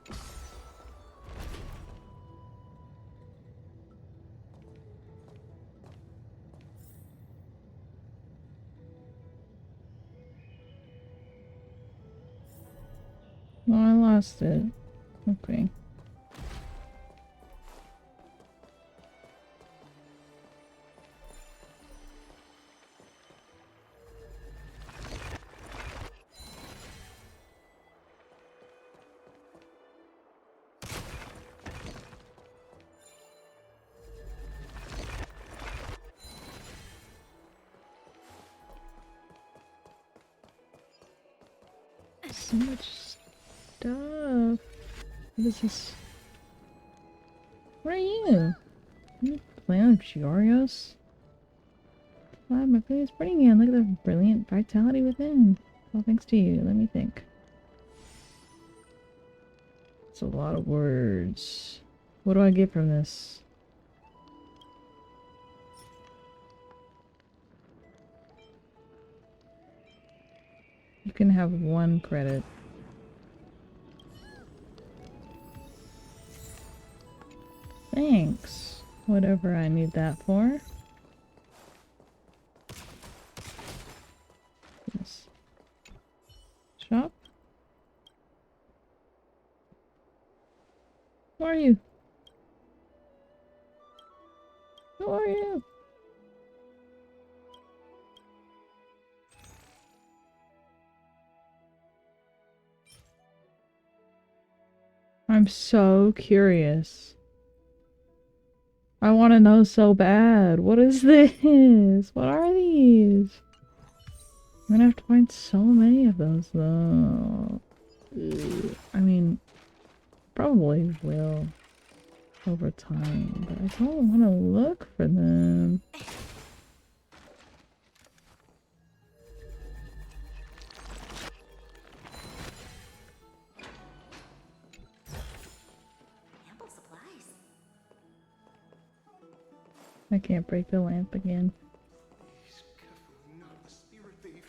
No, I lost it. Okay. So much stuff. What is this? What are you? You playing with Cheerios? Wow, my face is pretty again. Look at the brilliant vitality within. All thanks to you. Let me think. It's a lot of words. What do I get from this? You can have 1 credit. Thanks. Whatever I need that for. Yes. Shop? Who are you? Who are you? I'm so curious. I want to know so bad. What is this? What are these? I'm gonna have to find so many of those though. Ugh. I mean, probably will over time, but I don't want to look for them. Ample supplies. I can't break the lamp again. He's definitely not a spirit thief.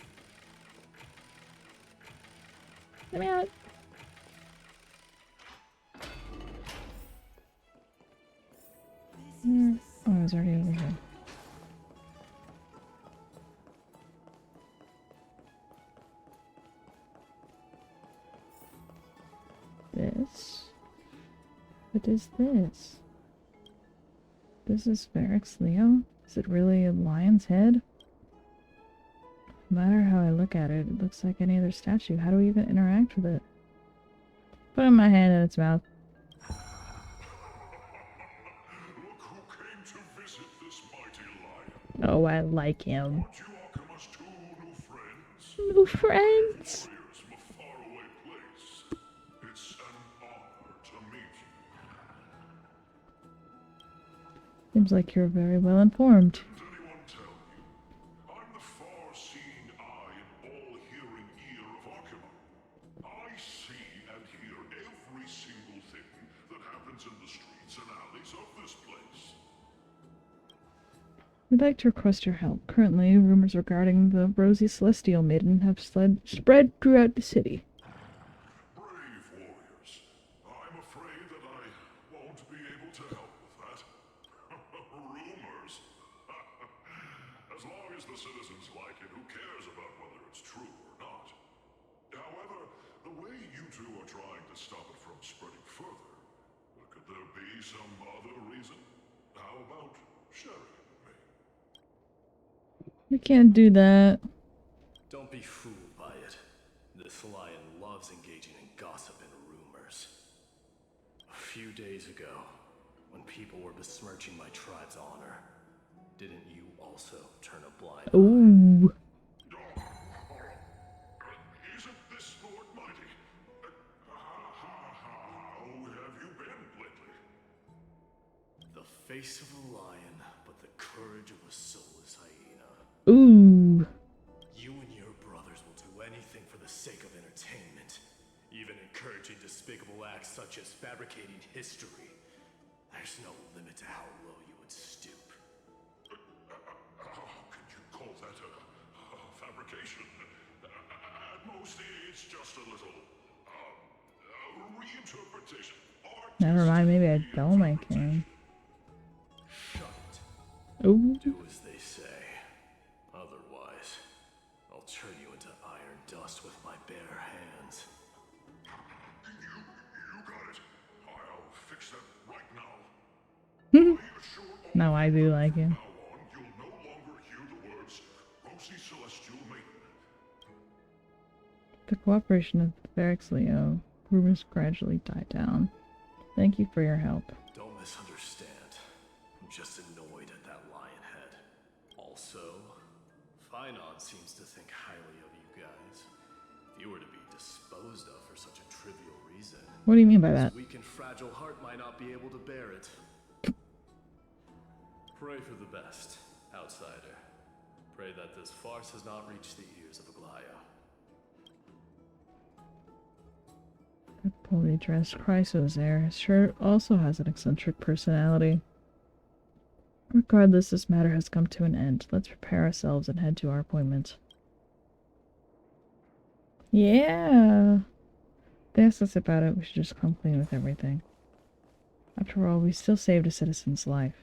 Let me out. Oh, I was already over here. This? What is this? This is Varix Leo? Is it really a lion's head? No matter how I look at it, it looks like any other statue. How do we even interact with it? Putting my hand in its mouth. Look who came to visit this mighty lion. Oh, I like him. Aren't you Akuma's 2 new friends? New friends! Warriors from a faraway place. It's an honor to meet you. Seems like you're very well informed. Didn't anyone tell you? I'm the far-seeing eye and all-hearing ear of Akuma. I see and hear every single thing that happens in the streets and alleys of this place. We'd like to request your help. Currently, rumors regarding the Rosy Celestial Maiden have spread throughout the city. Brave warriors. I'm afraid that I won't be able to help with that. Rumors? As long as the citizens like it, who cares about whether it's true or not? However, way you two are trying to stop it from spreading further, but could there be some other reason? How about sharing it with me? We can't do that. Don't be fooled by it. This lion loves engaging in gossip and rumors. A few days ago, when people were besmirching my tribe's honor, didn't you also turn a blind eye? Ooh. Isn't this sport mighty? How have you been lately? The face of a lion, but the courage of a soulless hyena. Ooh. You and your brothers will do anything for the sake of entertainment, even encouraging despicable acts such as fabricating history. There's no limit to how low you would stoop. How could you call that a fabrication? At most, it's just a little reinterpretation. Never mind, maybe I don't like him. Shut it. Ooh. Do as they say. Otherwise, I'll turn you into iron dust with my bare hands. You got it. I'll fix that right now. No, I do like him. Now on, you'll no longer hear the words Rosy Celestial Maiden. The cooperation of the Barracks Leo, rumors gradually died down. Thank you for your help. Don't misunderstand. I'm just annoyed at that lion head. Also, Finon seems to think highly of you guys. If you were to be disposed of for such a trivial reason, What do you mean by that? his weak and fragile heart might not be able to bear it. Pray for the best, outsider. Pray that this farce has not reached the ears of Aglaya. A poorly dressed Chrysos there. His shirt also has an eccentric personality. Regardless, this matter has come to an end. Let's prepare ourselves and head to our appointment. Yeah! They asked us about it, we should just come clean with everything. After all, we still saved a citizen's life.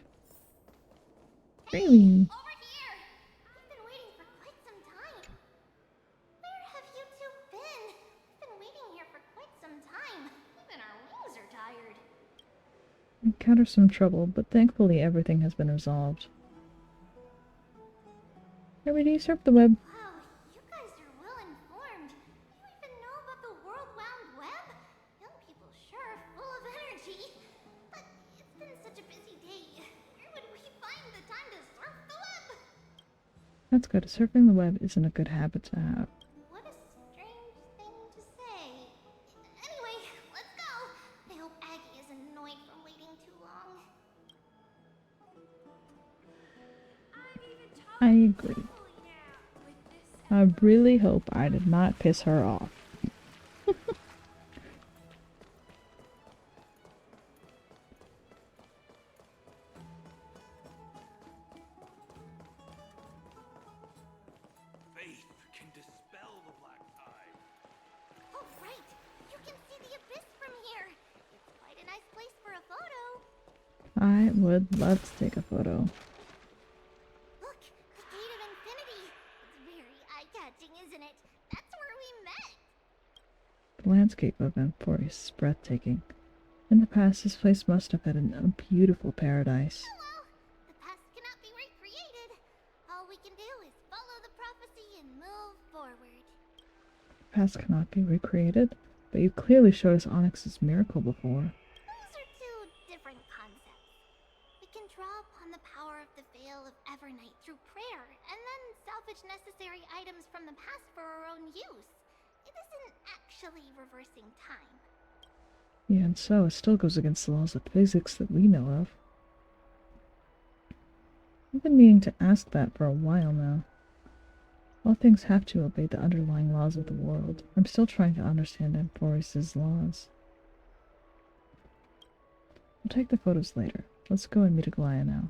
Really? Over here! We've been waiting for quite some time. Where have you two been? We've been waiting here for quite some time. Even our wings are tired. Encountered some trouble, but thankfully everything has been resolved. Maybe do you surf the web? Wow, you guys are well informed. You even know about the World Wound Web? Young people sure are full of energy. But it's been such a busy day. Where would we find the time to surf the web? That's good. Surfing the web isn't a good habit to have. What a strange thing to say. Anyway, let's go. I hope Aggie is annoyed from waiting too long. I agree. I really hope I did not piss her off. Faith can dispel the black tide. Oh, right. You can see the abyss from here. It's quite a nice place for a photo. I would love to take a photo. Look, the Gate of Infinity. It's very eye-catching, isn't it? That's where we met. The landscape of Amphoreus is breathtaking. In the past, this place must have had a beautiful paradise. Well, the past cannot be recreated. All we can do is follow the prophecy and move forward. The past cannot be recreated, but you clearly showed us Onyx's miracle before. Those are two different concepts. We can draw upon the power of the Veil of Evernight through prayer, and then salvage necessary items from the past for our own use. It isn't actually reversing time. Yeah, and so it still goes against the laws of physics that we know of. I've been meaning to ask that for a while now. All things have to obey the underlying laws of the world. I'm still trying to understand Amphoreus' laws. We'll take the photos later. Let's go and meet Aglaya now.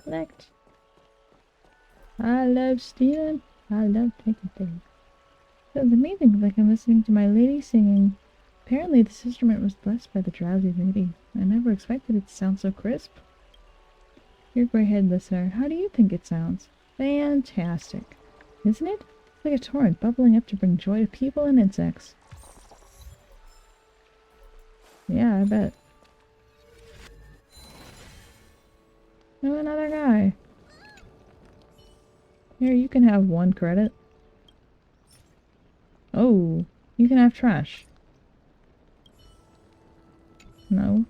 Collect. I love stealing. I love taking things. It's amazing, like I'm listening to my lady singing. Apparently this instrument was blessed by the drowsy lady. I never expected it to sound so crisp. Your gray-haired listener, how do you think it sounds? Fantastic. Isn't it? It's like a torrent bubbling up to bring joy to people and insects. Yeah, I bet. Oh, another guy. Here, you can have 1 credit. Oh, you can have trash. No.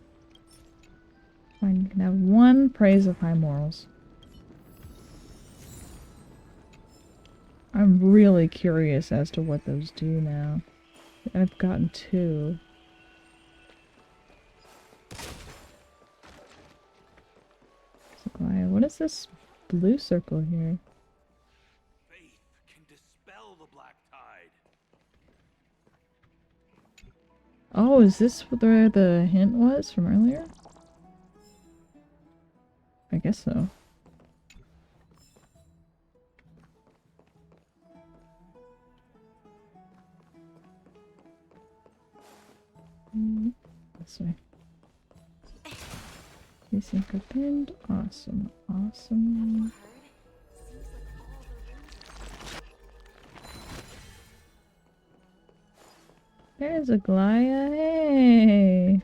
Fine, you can have 1 praise of high morals. I'm really curious as to what those do now. I've gotten 2. What is this blue circle here? Faith can dispel the black tide. Oh, is this where the hint was from earlier? I guess so. This way. You think are pinned? Awesome. Awesome. There's Aglaya. Hey!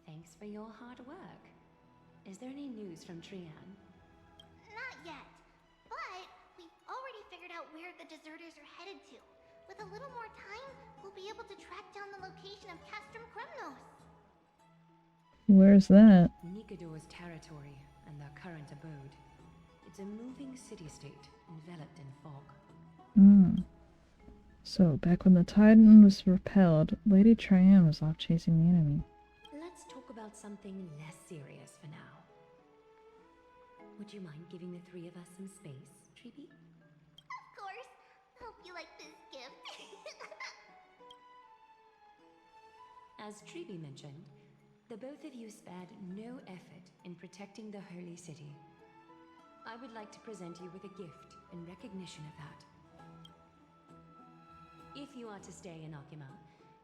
Thanks for your hard work. Is there any news from Trian? Not yet. But we've already figured out where the deserters are headed to. With a little more time, we'll be able to track down the location of Castrum Kremnos. Where's that? Nikador's territory and their current abode. It's a moving city-state enveloped in fog. Hmm. So, back when the Titan was repelled, Lady Trian was off chasing the enemy. Let's talk about something less serious for now. Would you mind giving the 3 of us some space, Treeby? Of course. Hope you like this gift. As Treeby mentioned, the both of you spared no effort in protecting the Holy City. I would like to present you with a gift in recognition of that. If you are to stay in Akima,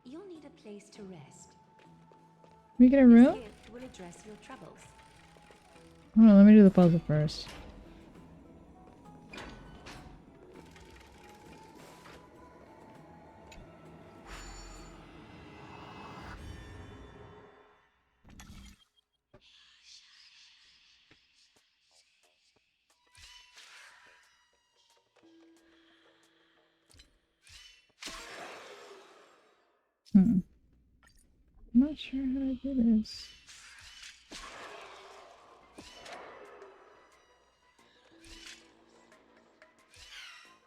you'll need a place to rest. Can we get a room? This gift will address your troubles. Hold on, let me do the puzzle first. I'm not sure how to do this.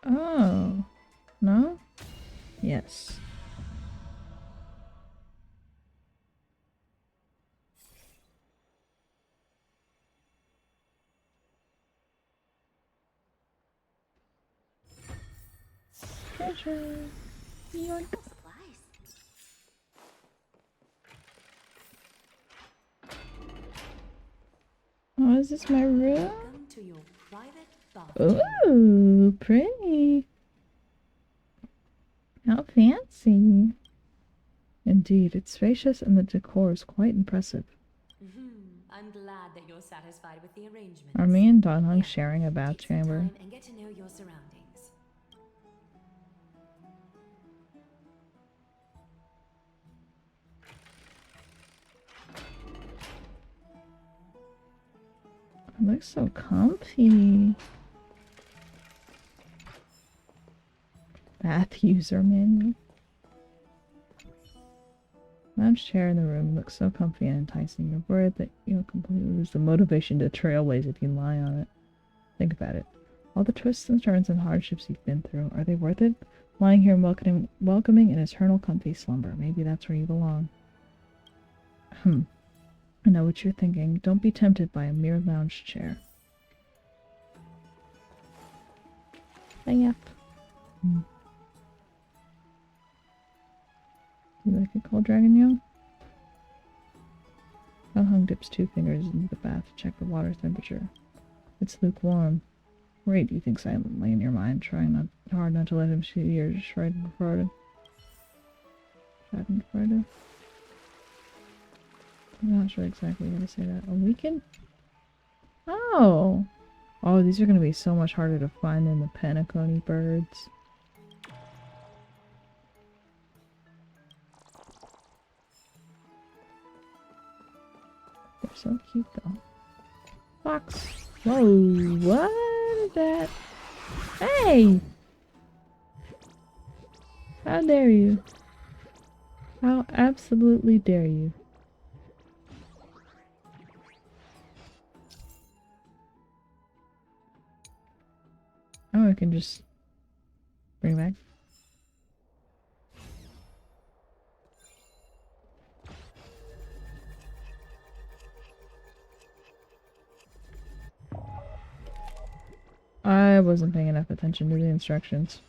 Oh. No? Yes. Treasure. Yoink. Oh, is this my room? Welcome to your private bathroom. Ooh, pretty. How fancy. Indeed, it's spacious and the decor is quite impressive. I'm glad that you're satisfied with the arrangements. Are me and Don Hung sharing a bath Take some chamber? time and get to know your surroundings. It looks so comfy. Bath user manual. Lounge chair in the room looks so comfy and enticing. You're worried that you'll completely lose the motivation to trailblaze if you lie on it. Think about it. All the twists and turns and hardships you've been through, are they worth it? Lying here and welcoming an eternal comfy slumber. Maybe that's where you belong. I know what you're thinking. Don't be tempted by a mere lounge chair. Yep. You like a cold dragon, yo? Don Hung dips 2 fingers into the bath to check the water's temperature. It's lukewarm. Great, you think silently in your mind, trying hard not to let him see your Schadenfreude. I'm not sure exactly how to say that. A weekend? Oh! Oh, these are gonna be so much harder to find than the Penacony birds. They're so cute though. Fox! Whoa, what is that? Hey! How dare you? How absolutely dare you? Oh, I can just bring back. I wasn't paying enough attention to the instructions.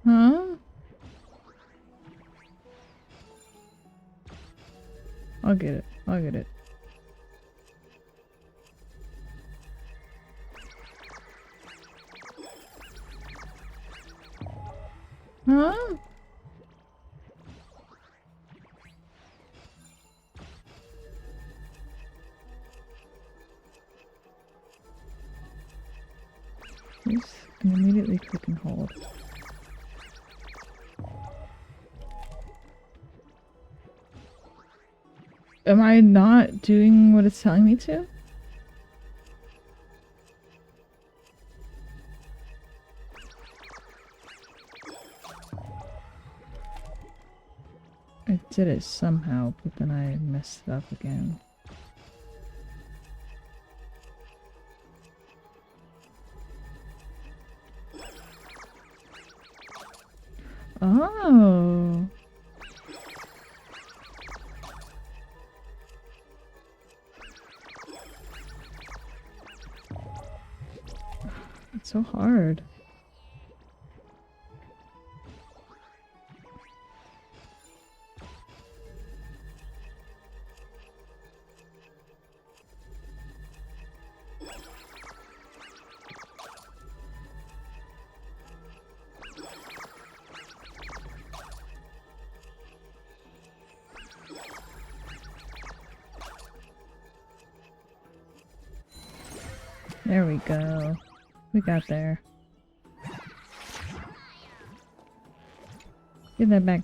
Huh? I'll get it. I'll get it. Huh? Use and immediately click and hold. Am I not doing what it's telling me to? I did it somehow, but then I messed it up again. Oh. It's so hard. There we go. We got there. Give that back.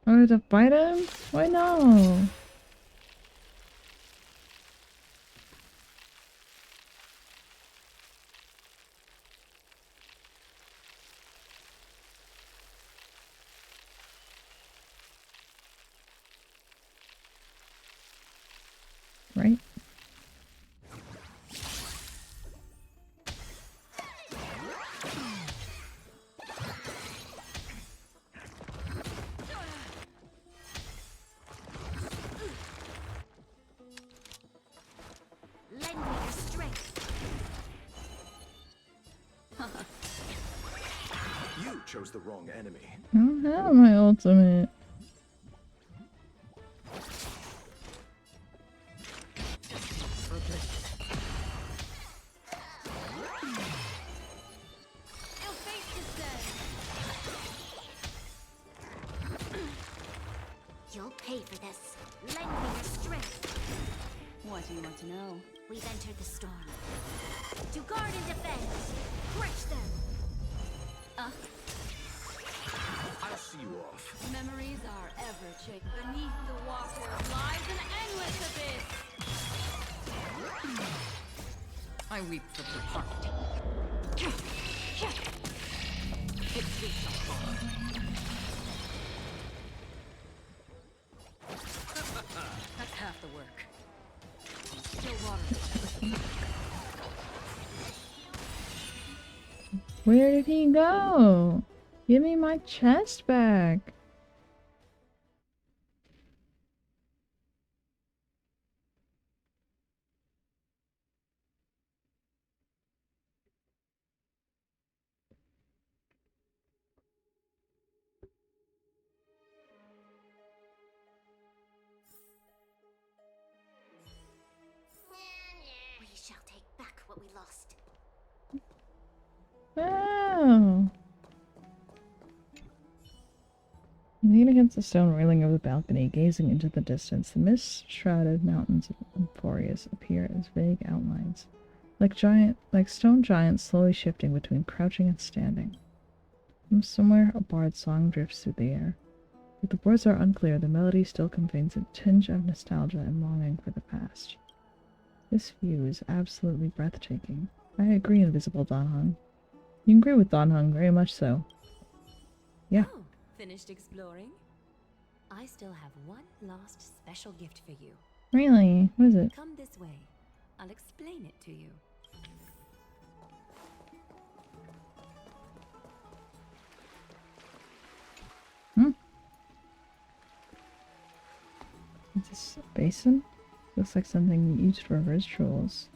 Oh, to fight him? Why no? Right? Lend me your strength. You chose the wrong enemy. I don't have my ultimate. Your fate is dead. You'll pay for this. Lend me your strength. What do you want to know? We've entered the storm. To guard and defend. Crush them. I'll see you off. Memories are ever changing. Beneath the water lies an endless abyss. I weep for the heart. That's half the work. Still water. Where did he go? Give me my chest back. Leaning against the stone railing of the balcony, gazing into the distance, the mist-shrouded mountains of Amphoreus appear as vague outlines, like stone giants slowly shifting between crouching and standing. From somewhere, a bard's song drifts through the air. If the words are unclear, the melody still conveys a tinge of nostalgia and longing for the past. This view is absolutely breathtaking. I agree, Invisible Danhong. You agree with Danhong, very much so. Yeah. Oh, finished exploring? I still have one last special gift for you. Really? What is it? Come this way. I'll explain it to you. Is this a basin? Looks like something used for rituals.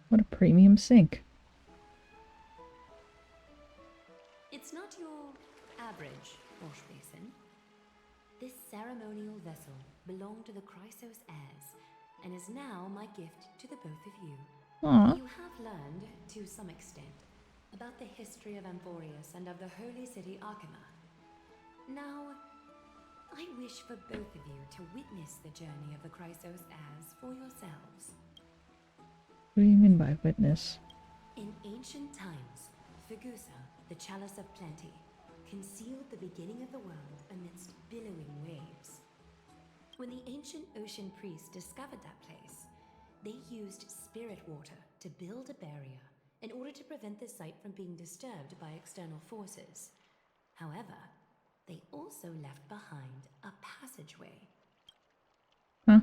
What a premium sink. It's not your average wash basin. This ceremonial vessel belonged to the Chrysos heirs and is now my gift to the both of you. Aww. You have learned, to some extent, about the history of Amphoreus and of the holy city Arkema. Now, I wish for both of you to witness the journey of the Chrysos heirs for yourselves. What do you mean by witness? In ancient times, Fegusa, the Chalice of Plenty, concealed the beginning of the world amidst billowing waves. When the ancient ocean priests discovered that place, they used spirit water to build a barrier in order to prevent the site from being disturbed by external forces. However, they also left behind a passageway. Huh?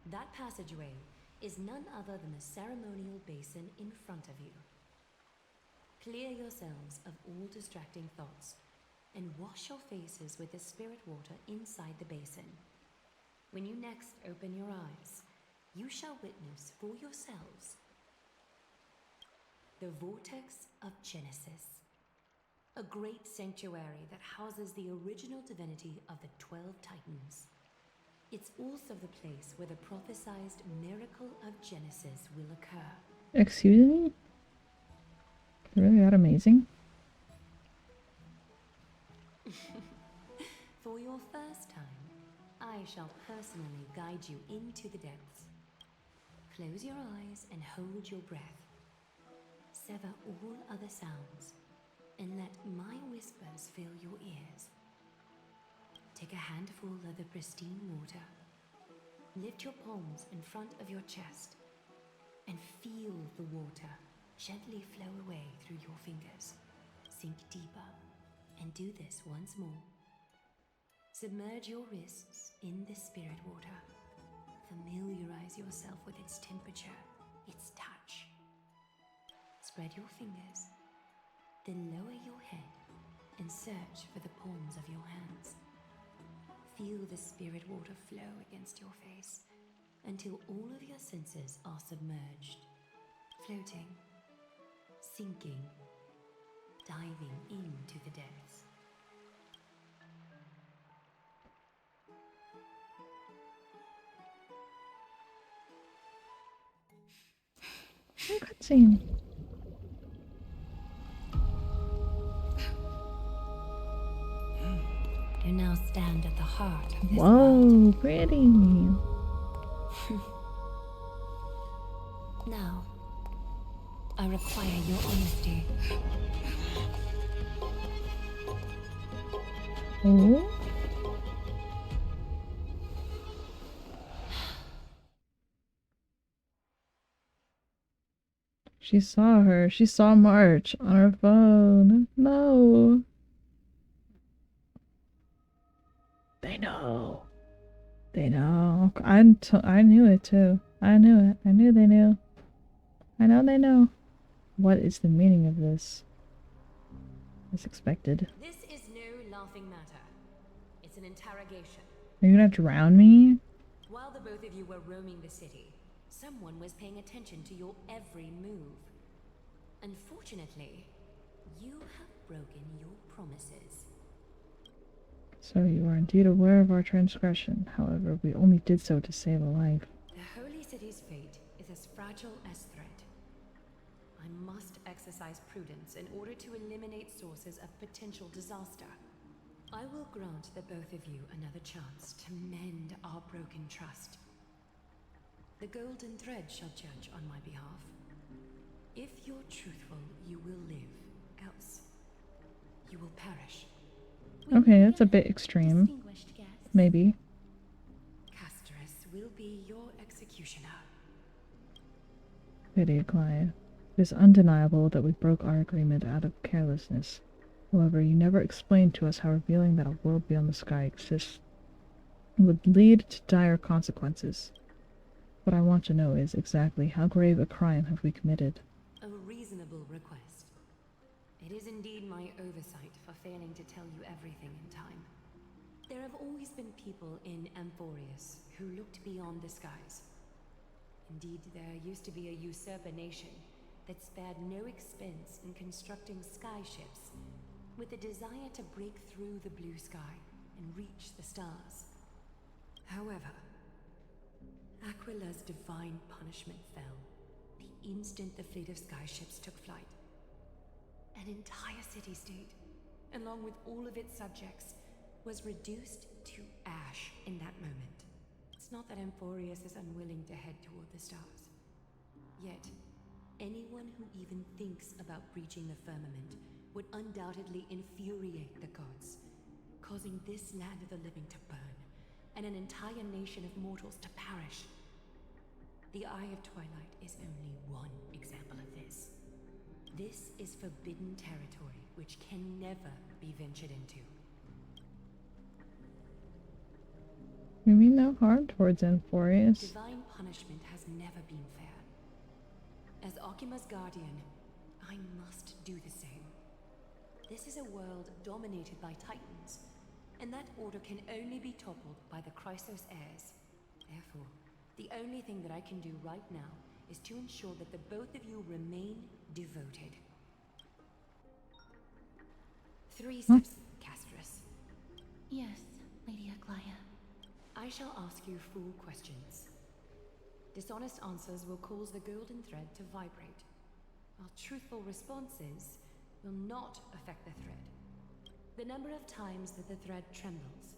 That passageway is none other than the ceremonial basin in front of you. Clear yourselves of all distracting thoughts and wash your faces with the spirit water inside the basin. When you next open your eyes, you shall witness for yourselves the Vortex of Genesis, a great sanctuary that houses the original divinity of the 12 Titans. It's also the place where the prophesized miracle of Genesis will occur. Excuse me? Really that amazing? For your first time, I shall personally guide you into the depths. Close your eyes and hold your breath. Sever all other sounds and let my whispers fill your ears. Take a handful of the pristine water. Lift your palms in front of your chest and feel the water gently flow away through your fingers. Sink deeper and do this once more. Submerge your wrists in the spirit water. Familiarize yourself with its temperature, its touch. Spread your fingers, then lower your head and search for the palms of your hands. Feel the spirit water flow against your face until all of your senses are submerged, floating, sinking, diving into the depths. Cutscene. You now stand at the heart of this Whoa, pretty. Now, I require your honesty. Oh? She saw her. She saw March on her phone. No. They know. They know. I knew it too. I knew it. I knew they knew. I know they know. What is the meaning of this? As expected. This is no laughing matter. It's an interrogation. Are you gonna drown me? While the both of you were roaming the city, someone was paying attention to your every move. Unfortunately, you have broken your promises. So you are indeed aware of our transgression. However, we only did so to save a life. The Holy City's fate is as fragile as threat. I must exercise prudence in order to eliminate sources of potential disaster. I will grant the both of you another chance to mend our broken trust. The golden thread shall judge on my behalf. If you're truthful, you will live. Else, you will perish. Okay, that's a bit extreme. Maybe. Casterus will be your executioner. Lady Aglaia, it is undeniable that we broke our agreement out of carelessness. However, you never explained to us how revealing that a world beyond the sky exists would lead to dire consequences. What I want to know is exactly how grave a crime have we committed? A reasonable request. It is indeed my oversight for failing to tell you everything in time. There have always been people in Amphoreus who looked beyond the skies. Indeed, there used to be a usurper nation that spared no expense in constructing skyships with the desire to break through the blue sky and reach the stars. However, Aquila's divine punishment fell the instant the fleet of skyships took flight. An entire city-state, along with all of its subjects, was reduced to ash in that moment. It's not that Amphoreus is unwilling to head toward the stars. Yet, anyone who even thinks about breaching the firmament would undoubtedly infuriate the gods, causing this land of the living to burn, and an entire nation of mortals to perish. The Eye of Twilight is only one example of this. This is forbidden territory which can never be ventured into. We mean no harm towards Amphoreus. Divine punishment has never been fair. As Akima's guardian, I must do the same. This is a world dominated by titans, and that order can only be toppled by the Chrysos heirs. Therefore, the only thing that I can do right now is to ensure that the both of you remain devoted. 3 steps, Casterus. Yes, Lady Aglaia. I shall ask you 4 questions. Dishonest answers will cause the golden thread to vibrate, while truthful responses will not affect the thread. The number of times that the thread trembles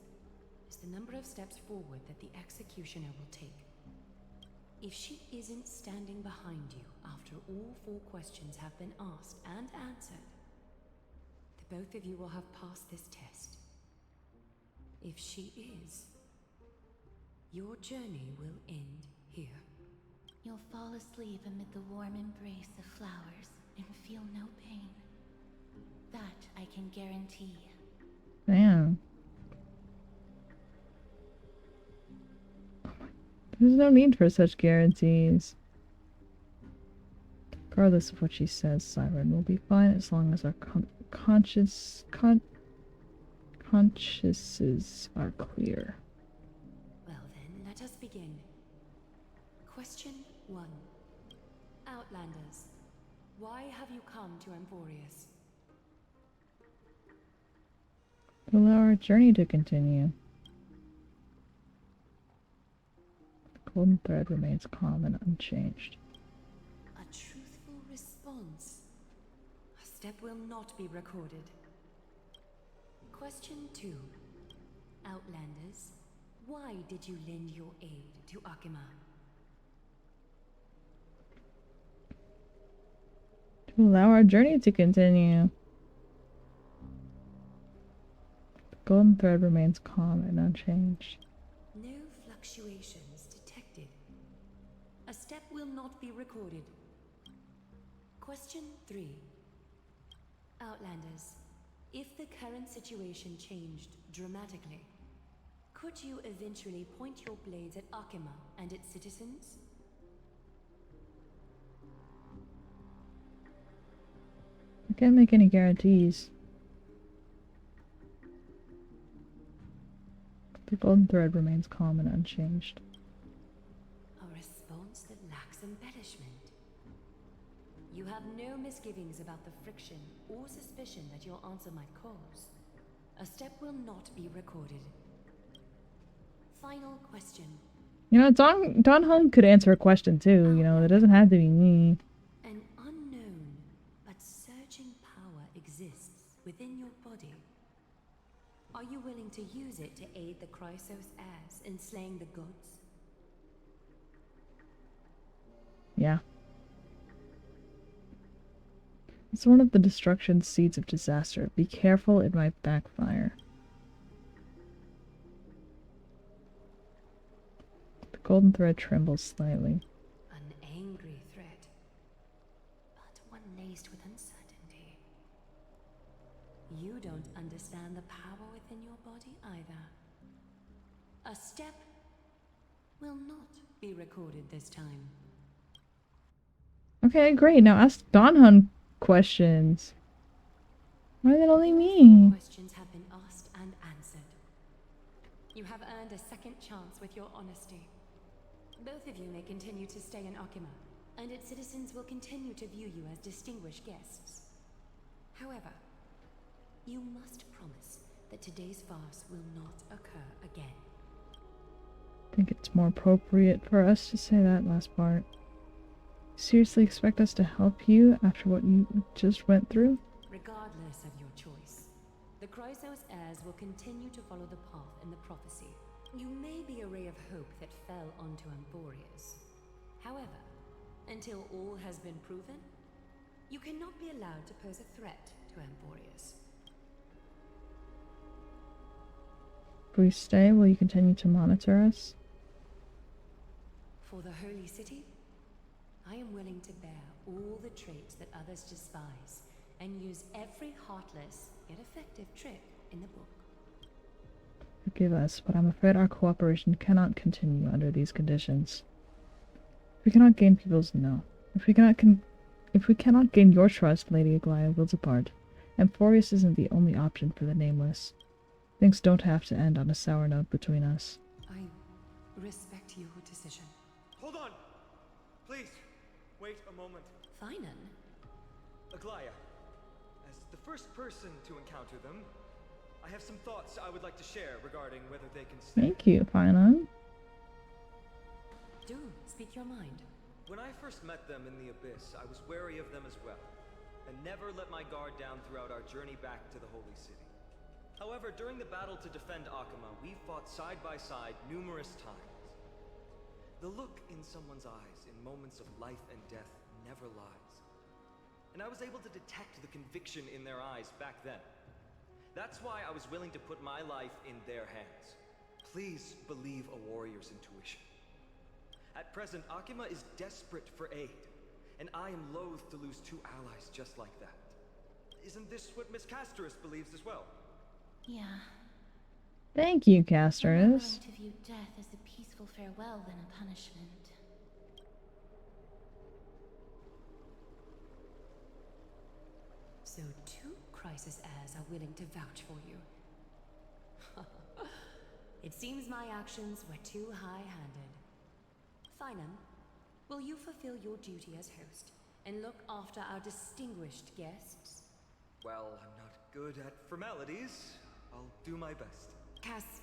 is the number of steps forward that the executioner will take. If she isn't standing behind you after all 4 questions have been asked and answered, the both of you will have passed this test. If she is, your journey will end here. You'll fall asleep amid the warm embrace of flowers and feel no pain. That I can guarantee. Damn. There's no need for such guarantees. Regardless of what she says, Cyren will be fine as long as our consciences are clear. Well then, let us begin. Question 1. Outlanders, why have you come to Amphoreus? To allow our journey to continue. The golden thread remains calm and unchanged. A truthful response. A step will not be recorded. Question 2. Outlanders, why did you lend your aid to Akima? To allow our journey to continue. The golden thread remains calm and unchanged. No fluctuations detected. A step will not be recorded. Question 3. Outlanders, if the current situation changed dramatically, could you eventually point your blades at Akima and its citizens? I can't make any guarantees. The golden thread remains calm and unchanged. A response that lacks embellishment. You have no misgivings about the friction or suspicion that your answer might cause. A step will not be recorded. Final question. You know, Don Hung could answer a question too, you know, it doesn't have to be me. An unknown enriching power exists within your body. Are you willing to use it to aid the Chrysos heirs in slaying the gods? Yeah. It's one of the destruction seeds of disaster. Be careful, it might backfire. The golden thread trembles slightly. An angry thread, but one laced with uncertainty. You don't understand the power within your body either. A step will not be recorded this time. Okay, great. Now ask Donhun questions. Why is it only me? Questions have been asked and answered. You have earned a second chance with your honesty. Both of you may continue to stay in Akima, and its citizens will continue to view you as distinguished guests. However, you must promise that today's farce will not occur again. I think it's more appropriate for us to say that last part. Seriously expect us to help you after what you just went through? Regardless of your choice, the Chrysos heirs will continue to follow the path in the prophecy. You may be a ray of hope that fell onto Amphoreus. However, until all has been proven, you cannot be allowed to pose a threat to Amphoreus. If we stay, will you continue to monitor us? For the Holy City, I am willing to bear all the traits that others despise and use every heartless yet effective trick in the book. Forgive us, but I'm afraid our cooperation cannot continue under these conditions. If we cannot gain people's no. If we cannot gain your trust, Lady Aglaia will depart. Amphoreus isn't the only option for the nameless. Things don't have to end on a sour note between us. I respect your decision. Hold on! Please, wait a moment. Finan? Aglaia, as the first person to encounter them, I have some thoughts I would like to share regarding whether they can stay. Thank you, Finan. Do speak your mind. When I first met them in the Abyss, I was wary of them as well, and never let my guard down throughout our journey back to the Holy City. However, during the battle to defend Akima, we fought side by side numerous times. The look in someone's eyes in moments of life and death never lies. And I was able to detect the conviction in their eyes back then. That's why I was willing to put my life in their hands. Please believe a warrior's intuition. At present, Akima is desperate for aid, and I am loath to lose two allies just like that. Isn't this what Miss Casterus believes as well? Yeah. Thank you, I'm more Casterus. willing to view death as a peaceful farewell than a punishment. So two Chrysos heirs are willing to vouch for you. It seems my actions were too high-handed. Finan, will you fulfill your duty as host and look after our distinguished guests? Well, I'm not good at formalities. I'll do my best. Cass,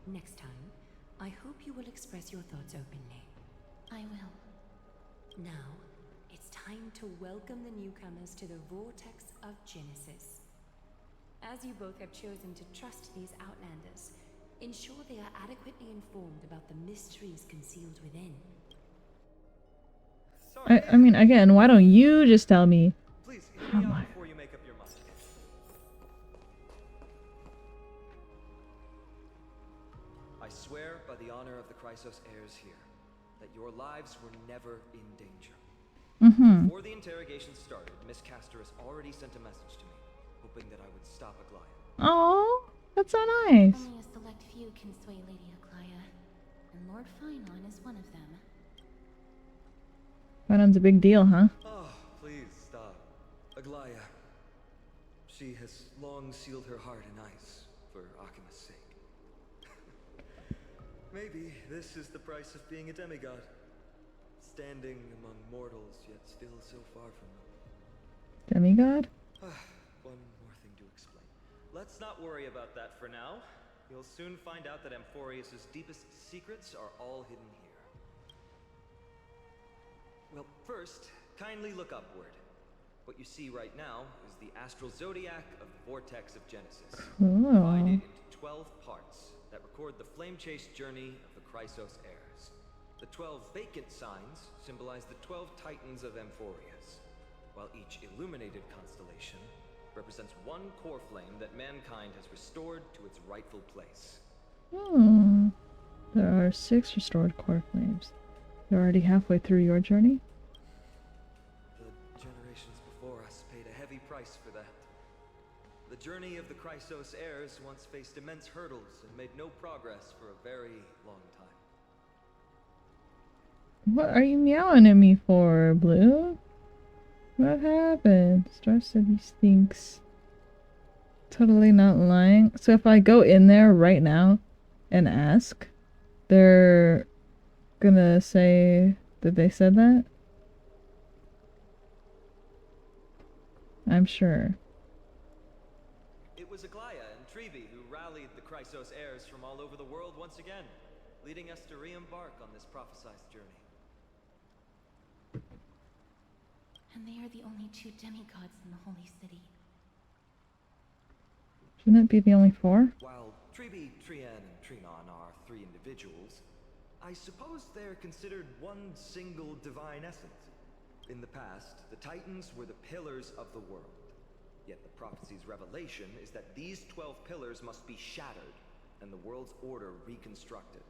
next time, I hope you will express your thoughts openly. I will. Now, it's time to welcome the newcomers to the Vortex of Genesis. As you both have chosen to trust these Outlanders, ensure they are adequately informed about the mysteries concealed within. I mean, again, why don't you just tell me? Please, hear me out before you make up your mind. I swear by the honor of the Chrysos heirs here, that your lives were never in danger. Before the interrogation started, Miss Casterus already sent a message to me, hoping that I would stop Aglaia. Oh, that's so nice. Only a select few can sway Lady Aglaia, and Lord Finon is one of them. Finon's a big deal, huh? Oh, please stop. Aglaia. She has long sealed her heart in ice for Akima's sake. Maybe this is the price of being a demigod. Standing among mortals, yet still so far from them. Demigod? One more thing to explain. Let's not worry about that for now. You'll soon find out that Amphoreus' deepest secrets are all hidden here. Well, first, kindly look upward. What you see right now is the astral zodiac of the vortex of Genesis, Cool. divided into 12 parts that record the flame-chased journey of the Chrysos heirs. The 12 vacant signs symbolize the 12 titans of Amphoreus, while each illuminated constellation represents one core flame that mankind has restored to its rightful place. Hmm. There are 6 restored core flames. You're already halfway through your journey? The generations before us paid a heavy price for that. The journey of the Chrysos heirs once faced immense hurdles and made no progress for a very long time. What are you meowing at me for, Blue? What happened? Star said he stinks. Totally not lying. So if I go in there right now and ask, they're gonna say that they said that? I'm sure. It was Aglaya and Trevi who rallied the Chrysos heirs from all over the world once again, leading us to re-embark on this prophesized journey. And they are the only 2 demigods in the Holy City. Shouldn't it be the only 4? While Trevi, Trian, and Trinon are 3 individuals, I suppose they're considered one single divine essence. In the past, the Titans were the pillars of the world. Yet the prophecy's revelation is that these 12 pillars must be shattered, and the world's order reconstructed.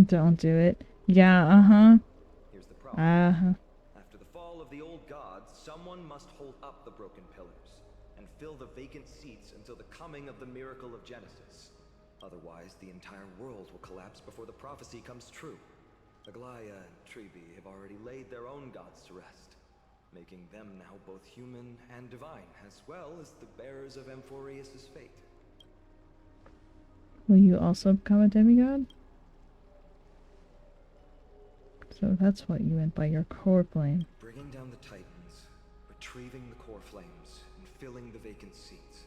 Don't do it. Yeah, uh-huh. Here's the problem. Uh-huh. After the fall of the old gods, someone must hold up the broken pillars and fill the vacant seats until the coming of the miracle of Genesis. Otherwise, the entire world will collapse before the prophecy comes true. Aglaya and Trevi have already laid their own gods to rest, making them now both human and divine, as well as the bearers of Amphoreus' fate. Will you also become a demigod? So that's what you meant by your core flame. Bringing down the Titans, retrieving the core flames, and filling the vacant seats.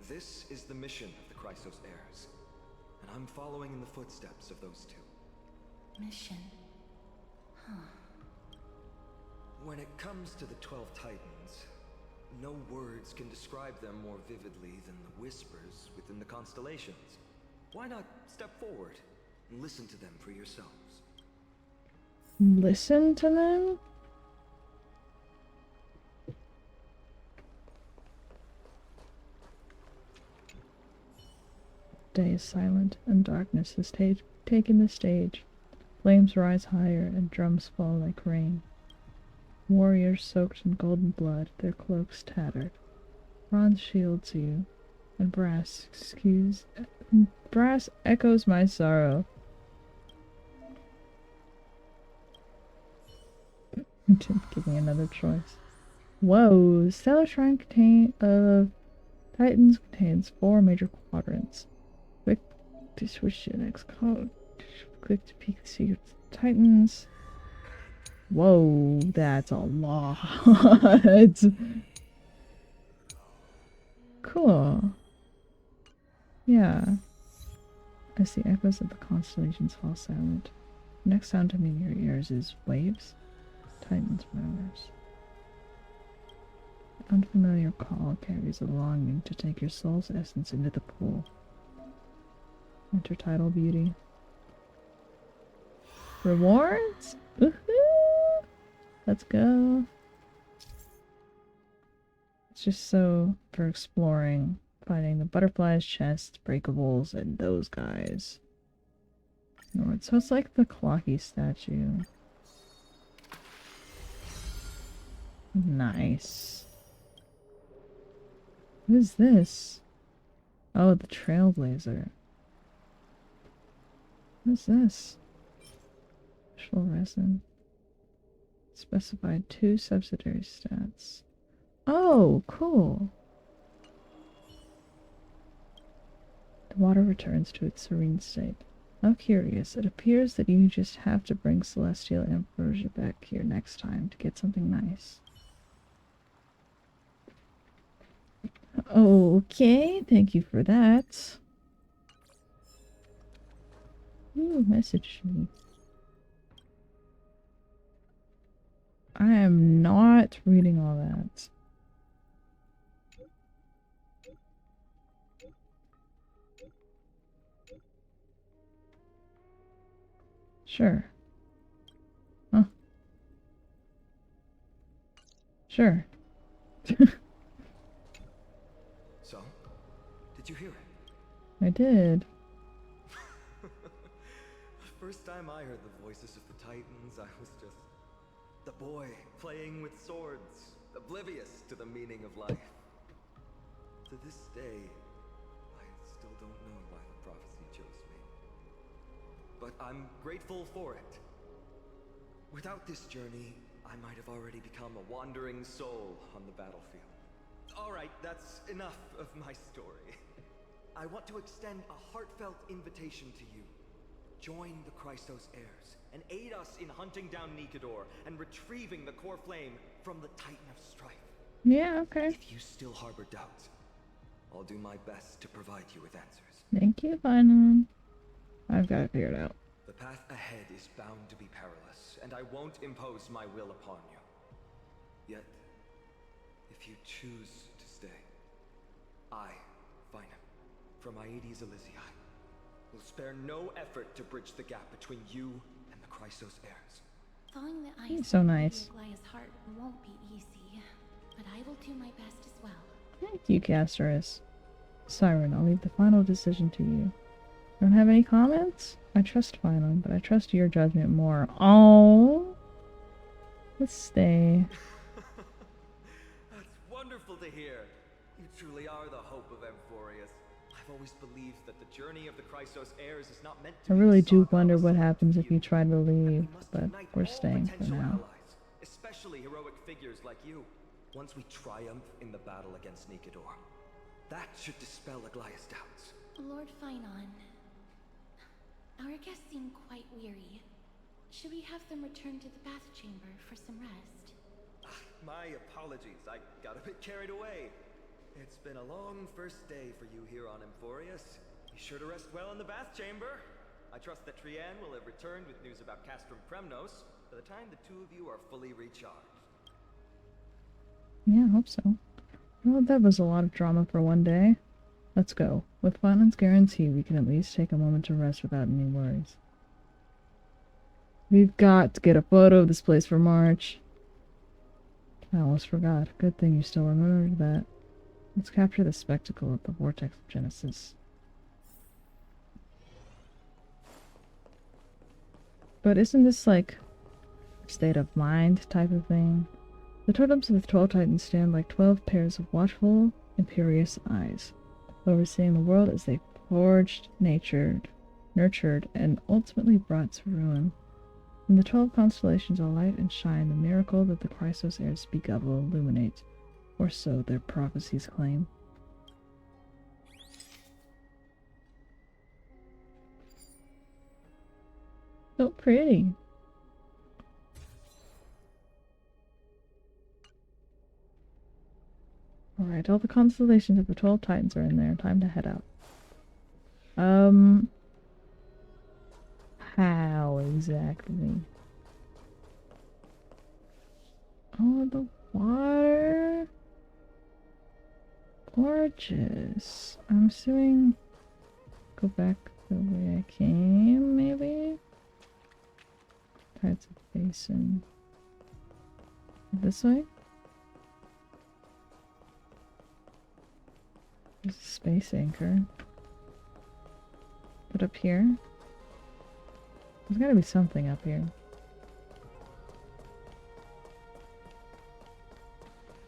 This is the mission of the Chrysos heirs, and I'm following in the footsteps of those 2. Mission. Huh. When it comes to the 12 Titans, no words can describe them more vividly than the whispers within the constellations. Why not step forward and listen to them for yourselves? Listen to them? Day is silent, and darkness has taken the stage. Flames rise higher, and drums fall like rain. Warriors soaked in golden blood, their cloaks tattered. Bronze shields you, and brass echoes my sorrow. Give me another choice. Whoa! Stellar Shrine of Titans contains 4 major quadrants. Click to switch to the next code. Click to peek the secrets of Titans. Whoa, that's a lot. Cool. Yeah. As the echoes of the constellations fall silent, the next sound to meet your ears is waves. Titans murmurs. The unfamiliar call carries a longing to take your soul's essence into the pool. Enter tidal beauty. Rewards? Woohoo! Let's go. It's just so for exploring, finding the butterflies, chests, breakables, and those guys. So it's like the clocky statue. Nice. What is this? Oh, the Trailblazer. What is this? Special resin. Specified 2 subsidiary stats. Oh, cool. The water returns to its serene state. How curious. It appears that you just have to bring Celestial Ambrosia back here next time to get something nice. Okay, thank you for that. Ooh, message me. I am not reading all that. Sure. Huh. Sure. So, did you hear it? I did. The first time I heard the voices of the Titans, I was just the boy playing with swords, oblivious to the meaning of life. To this day, I still don't know why the prophecy chose me. But I'm grateful for it. Without this journey, I might have already become a wandering soul on the battlefield. Alright, that's enough of my story. I want to extend a heartfelt invitation to you. Join the Chrysos heirs and aid us in hunting down Nikedor and retrieving the core flame from the Titan of Strife. Yeah, okay. If you still harbor doubts, I'll do my best to provide you with answers. Thank you, Finon. I've got it figured out. The path ahead is bound to be perilous, and I won't impose my will upon you. Yet, if you choose to stay, I, Finon, from Aedes Elysiae, will spare no effort to bridge the gap between you and the Chrysos heirs. Thawing the He's ice so from nice. Gaia's heart won't be easy, but I will do my best as well. Thank you, Casterus. Cyren, I'll leave the final decision to you. Don't have any comments? I trust Finon, but I trust your judgment more. Oh, let's stay. That's wonderful to hear. You truly are the hope of Amphoreus. I've always believed that the journey of the Chrysos heirs is not meant to I be really a do saga wonder of a what select happens if few. you try to leave, must but unite we're all staying for potential now. allies, especially heroic figures like you. Once we triumph in the battle against Nikedor, that should dispel Aglaya's doubts. Lord Finon, our guests seem quite weary. Should we have them return to the bath chamber for some rest? My apologies, I got a bit carried away. It's been a long first day for you here on Amphoreus. Be sure to rest well in the bath chamber. I trust that Trianne will have returned with news about Castrum Premnos by the time the two of you are fully recharged. Yeah, I hope so. Well, that was a lot of drama for one day. Let's go. With Finon's guarantee, we can at least take a moment to rest without any worries. We've got to get a photo of this place for March. I almost forgot. Good thing you still remembered that. Let's capture the spectacle of the Vortex of Genesis. But isn't this like a state of mind type of thing? The totems of the 12 Titans stand like 12 pairs of watchful, imperious eyes, overseeing the world as they forged, nurtured, and ultimately brought to ruin. In the 12 constellations all light and shine, the miracle that the Chrysos heirs speak of will illuminate, or so their prophecies claim. So pretty. Alright, all the constellations of the 12 Titans are in there. Time to head out. How exactly? Oh, the water. Gorgeous. I'm assuming go back the way I came, maybe? Tides of Basin. This way? There's a space anchor. But up here? There's gotta be something up here.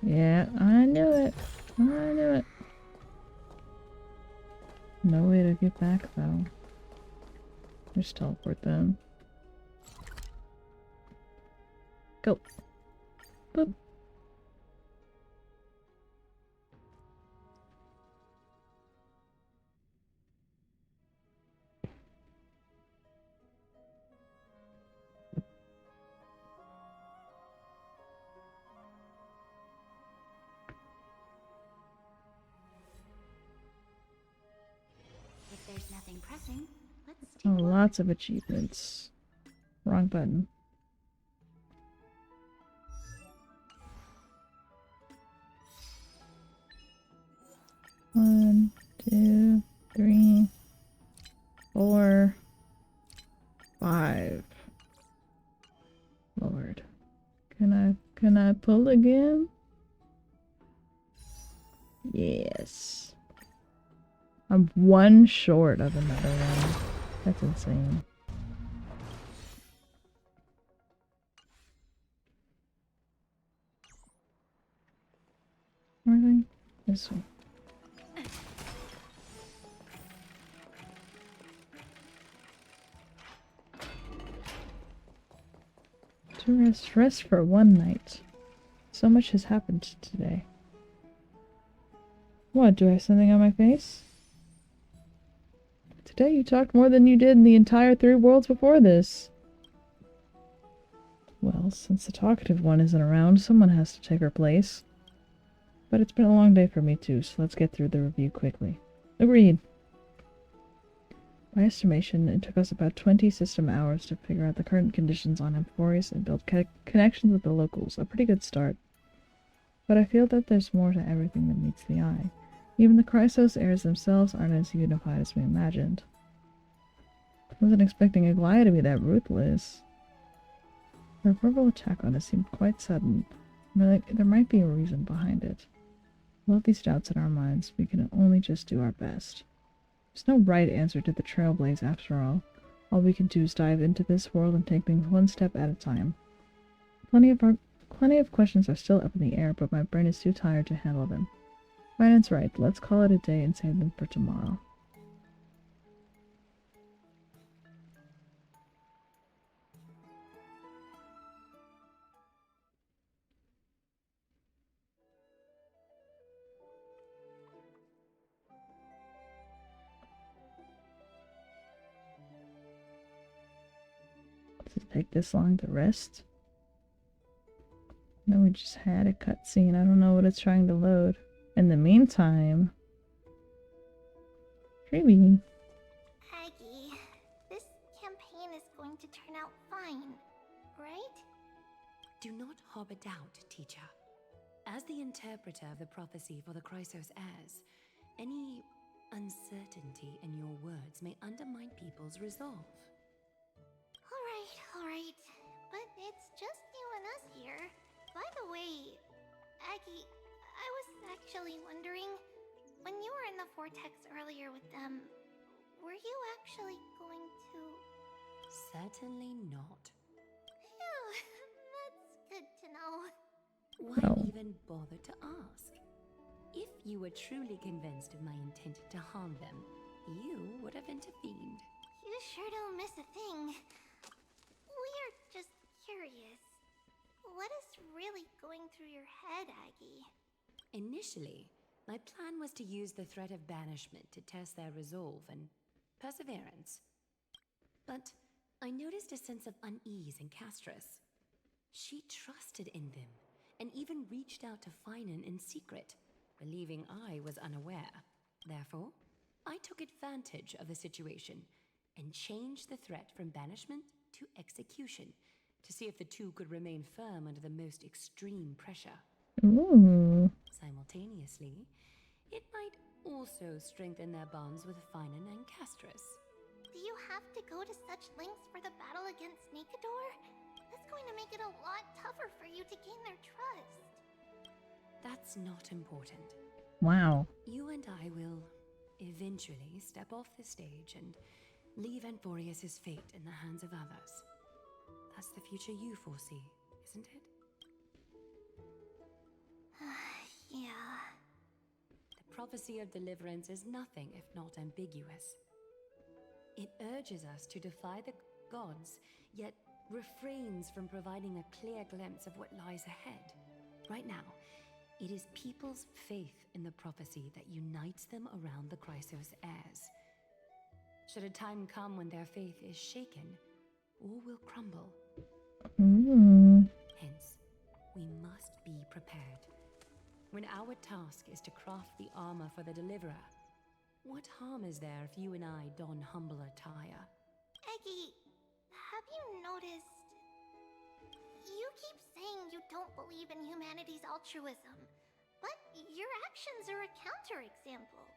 Yeah, I knew it. I knew it. No way to get back though. Just teleport them. Go. Boop. If there's nothing pressing, let's Oh, take a look. lots of achievements. Wrong button. 2, 3, 4, 5. Lord. Can I pull again? Yes. I'm one short of another one. That's insane. Really? This one. To rest for one night. So much has happened today. What, do I have something on my face? Today you talked more than you did in the entire 3 worlds before this. Well, since the talkative one isn't around, someone has to take her place. But it's been a long day for me too, so let's get through the review quickly. Agreed. By estimation, it took us about 20 system hours to figure out the current conditions on Amphoreus and build connections with the locals. A pretty good start. But I feel that there's more to everything than meets the eye. Even the Chrysos heirs themselves aren't as unified as we imagined. I wasn't expecting Aglaia to be that ruthless. Her verbal attack on us seemed quite sudden. There might be a reason behind it. With all these doubts in our minds, we can only just do our best. There's no right answer to the Trailblaze after all. All we can do is dive into this world and take things one step at a time. Plenty of questions are still up in the air, but my brain is too tired to handle them. Ryan's right. Let's call it a day and save them for tomorrow. Does it take this long to rest? No, we just had a cutscene. I don't know what it's trying to load. In the meantime... Creepy. Aggie, this campaign is going to turn out fine, right? Do not harbor doubt, teacher. As the interpreter of the prophecy for the Chrysos heirs, any uncertainty in your words may undermine people's resolve. Alright. But it's just you and us here. By the way, Aggie, I was actually wondering, when you were in the vortex earlier with them, were you actually going to... Certainly not. Phew, that's good to know. Why even bother to ask? If you were truly convinced of my intent to harm them, you would have intervened. You sure don't miss a thing. We're just curious. What is really going through your head, Aggie? Initially, my plan was to use the threat of banishment to test their resolve and perseverance. But I noticed a sense of unease in Castris. She trusted in them, and even reached out to Finan in secret, believing I was unaware. Therefore, I took advantage of the situation and changed the threat from banishment to execution to see if the two could remain firm under the most extreme pressure. Ooh. Simultaneously, it might also strengthen their bonds with Finan and Castris. Do you have to go to such lengths for the battle against Nikador? That's going to make it a lot tougher for you to gain their trust. That's not important. Wow. You and I will eventually step off the stage and leave Amphoreus' fate in the hands of others. That's the future you foresee, isn't it? Yeah. The prophecy of deliverance is nothing if not ambiguous. It urges us to defy the gods, yet refrains from providing a clear glimpse of what lies ahead. Right now, it is people's faith in the prophecy that unites them around the Chrysos heirs. Should a time come when their faith is shaken, all will crumble. Hence, we must be prepared. When our task is to craft the armor for the Deliverer, what harm is there if you and I don humble attire? Aggie, have you noticed... You keep saying you don't believe in humanity's altruism, but your actions are a counterexample.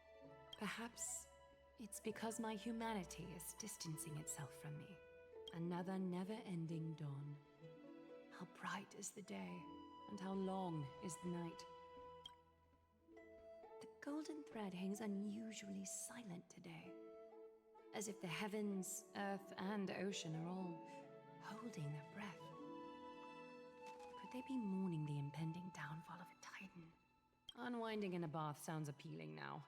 Perhaps it's because my humanity is distancing itself from me. Another never-ending dawn. How bright is the day, and how long is the night. The golden thread hangs unusually silent today, as if the heavens, earth, and ocean are all holding their breath. Could they be mourning the impending downfall of a titan? Unwinding in a bath sounds appealing now.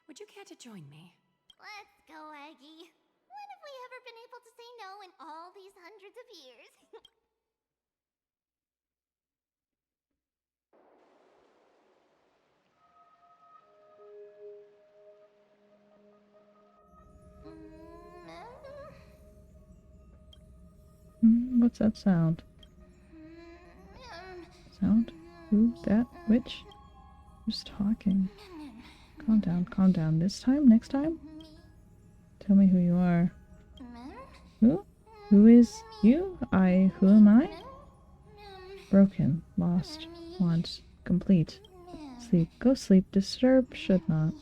Would you care to join me? Let's go, Aggie. When have we ever been able to say no in all these hundreds of years? What's that sound? Sound? Who? That? Which? Who's talking? Calm down, calm down. This time? Next time? Tell me who you are. Who? Who is you? Who am I? Broken, lost, want, complete. Sleep, go sleep, disturb, should not.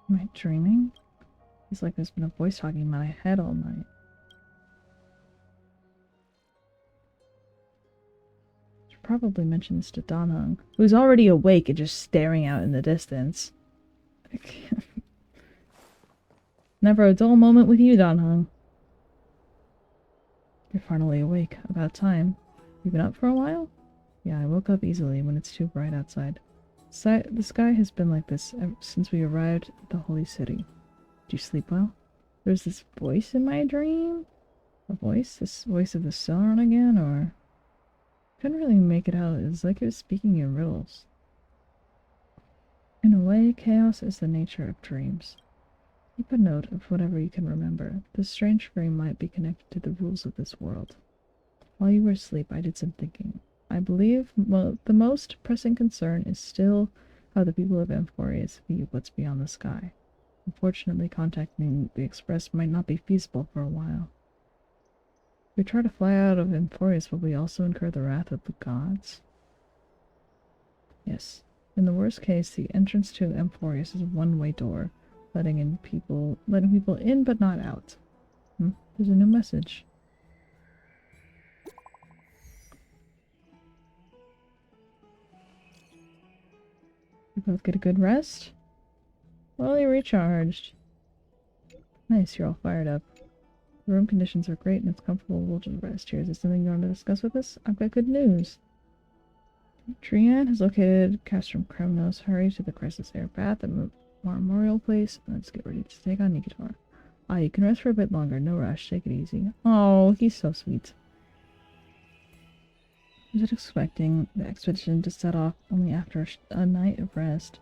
Am I dreaming? It's like there's been a voice talking in my head all night. Should probably mention this to Danhung, who's already awake and just staring out in the distance. Never a dull moment with you, Danhung. You're finally awake. About time. You been up for a while? Yeah, I woke up easily when it's too bright outside. The sky has been like this ever since we arrived at the holy city. Did you sleep well? There's this voice in my dream? A voice? This voice of the Cyren again, or... Couldn't really make it out. It was like it was speaking in riddles. In a way, chaos is the nature of dreams. Keep a note of whatever you can remember. This strange dream might be connected to the rules of this world. While you were asleep, I did some thinking. I believe the most pressing concern is still how the people of Amphoreus view what's beyond the sky. Unfortunately, contacting the Express might not be feasible for a while. If we try to fly out of Amphoreus, will we also incur the wrath of the gods? Yes. In the worst case, the entrance to Amphoreus is a one-way door, letting people in but not out. There's a new message. You both get a good rest? Fully recharged. Nice, you're all fired up. The room conditions are great and it's comfortable. We'll just rest here. Is there something you want to discuss with us? I've got good news. Trian has located Castrum Kremnos. Hurry to the Crisis Air Bath at Memorial Place and let's get ready to take on Nikitor. You can rest for a bit longer. No rush. Take it easy. Oh, he's so sweet. I was expecting the expedition to set off only after a night of rest.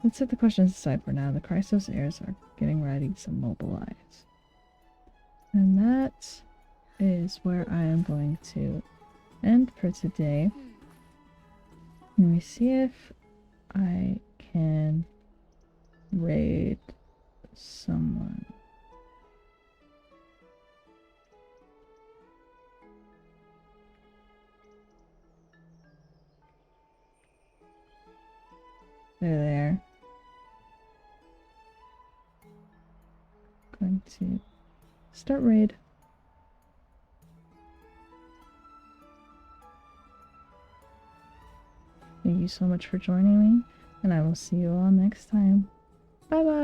Let's set the questions aside for now. The Chrysos heirs are getting ready to mobilize. And that is where I am going to end for today. Let me see if I can raid someone. They're there. Going to start raid. Thank you so much for joining me, and I will see you all next time. Bye bye!